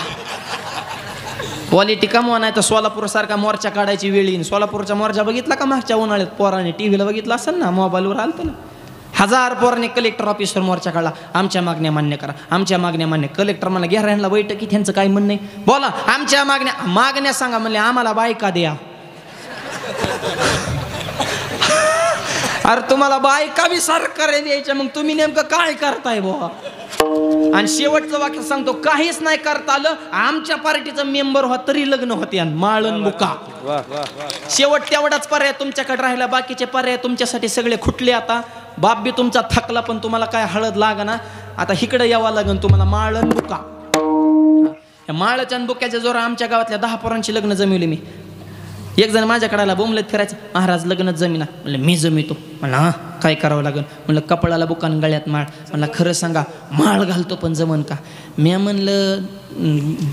क्वालिटी कमवा, नाही तर सोलापूर सारखा मोर्चा काढायची वेळ येईन. सोलापूरचा मोर्चा बघितला का मागच्या उन्हाळ्यात? पोराने टीव्हीला बघितला असेल ना, मोबाईलवर आलतं ना. 1000 पोरांनी कलेक्टर ऑफिसवर मोर्चा काढला, आमच्या मागण्या मान्य करा, आमच्या मागण्या मान्य. कलेक्टर मला घ्या राहिला बैठकी, त्यांचं काय म्हणणं आहे? बोला, आमच्या मागण्या सांगा. म्हणले आम्हाला बायका द्या. अरे तुम्हाला बायका बी सरकार द्यायच्या, मग तुम्ही नेमकं काय करताय बुवा? आणि शेवटचं वाक्य सांगतो, काहीच नाही करता आलं, आमच्या पार्टीचा मेंबर व्हा तरी लग्न होते. माळण बुका. शेवट तेवढाच पर्याय तुमच्याकडे राहिला, बाकीचे पर्याय तुमच्यासाठी सगळे खुटले. आता बाप बी तुमचा थकला, पण तुम्हाला काय हळद लागना, आता इकडे यावं लागन तुम्हाला. माळण बुका. या माळच्या बुक्याच्या जोर आमच्या गावातल्या 10 पोरांची लग्न जमिवली मी. एक जण माझ्याकडे आला, बोंबलत फिरायचं, महाराज लग्नच जमिना. म्हणलं मी जमितो. म्हणलं हां, काय करावं लागेल? म्हणलं कपाळाला बुकान, गळ्यात माळ. म्हणलं खरं सांगा, माळ घालतो पण जमन का? मी म्हणलं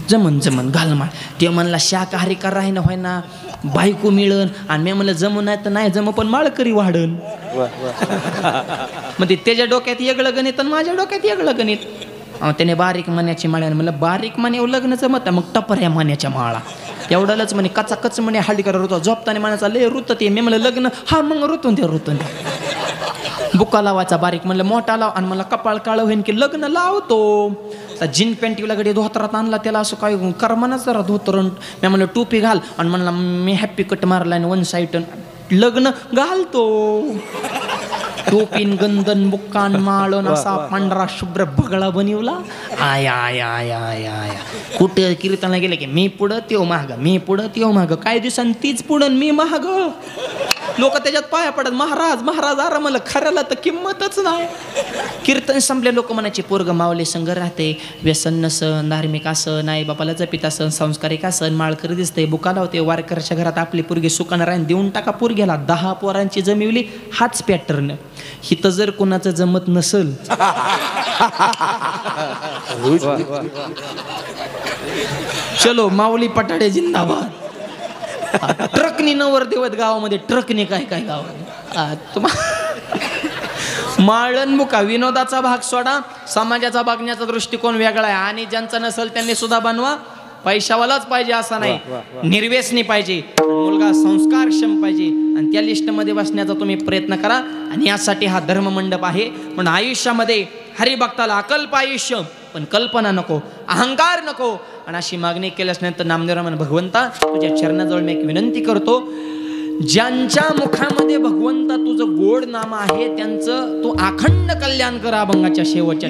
जमन घाल माळ. ते म्हणला शाकाहारी का राहीना व्हाय ना, बायको मिळन. आणि मी म्हणलं जमू नाही तर नाही जमू, पण माळ करी वाढन. मग त्याच्या डोक्यात वेगळं गणित आणि माझ्या डोक्यात वेगळं गणित. त्याने बारीक मान्याची माळ्या. म्हणलं बारीक माने लग्न जमत, मग टपऱ्या मान्याच्या माळा. एवढालच म्हणे, कच म्हणे हल्ली करा ऋतू. झोपताना मानाचा लय ऋत ते. मी म्हणलं लग्न, हा मग ऋतून द्या. बुका लावायचा बारीक. म्हणलं मोठा लाव. आणि मला कपाळ काळं होईन की लग्न लावतो. जीन पॅन्टीला गडी धोतरात आणला, त्याला असं काय करमानाच जरा धोतर. मी म्हणलं टोपी घाल. आणि म्हणला मी हॅप्पी कट मारला आणि 1 साईड लग्न घालतो. टोपीन गंधन बुक्कान माळण असा पांढरा शुभ्र बगळा बनवला. आया आया आया आया. कुठे कीर्तनला गेले की मी पुढं त्यो महाग, मी पुढं त्यो महाग. काय दिवसांनी तीच पुढं मी महाग. लोक त्याच्यात पाया पडत, महाराज महाराज. अरे मला खऱ्याला तर किंमतच नाही. कीर्तन संपले, लोक म्हणायचे पोरग मावले संग राहते, व्यसन नसन, धार्मिक असं, नाही बापाला जपित असन, संस्कारिक असन, माळकरी दिसते, बुका लावते, वारकऱ्याच्या घरात आपली पोरगी सुकानं राहीन, देऊन टाका पोरग्याला. 10 पोरांची जमिवली. हाच पॅटर्न. हिथं जर कोणाचं जमत नसल चलो माऊली पटाडे जिंदाबाद. ट्रकनी नवर देवत गावामध्ये ट्रकने काय काय गाव माळणमुखा विनोदाचा भाग सोडा, समाजाचा बघण्याचा दृष्टिकोन वेगळा आहे. आणि ज्यांचा नसेल त्यांनी सुद्धा बनवा. पैशावालाच पाहिजे असं नाही, निर्व्यसनी पाहिजे, मुलगा संस्कारक्षम पाहिजे आणि त्या लिस्टमध्ये बसण्याचा तुम्ही प्रयत्न करा. आणि यासाठी हा धर्ममंडप आहे. पण आयुष्यामध्ये हरिभक्ताला अकल्प आयुष्य, पण कल्पना नको, अहंकार नको. आणि अशी मागणी केल्यास नंतर नामदेवराव म्हणे, भगवंता तुझ्या चरणाजवळ मी एक विनंती करतो, ज्यांच्या मुखामध्ये भगवंता तुझं गोड नाम आहे त्यांचं तू अखंड कल्याण कर अभंगाच्या शेवटच्या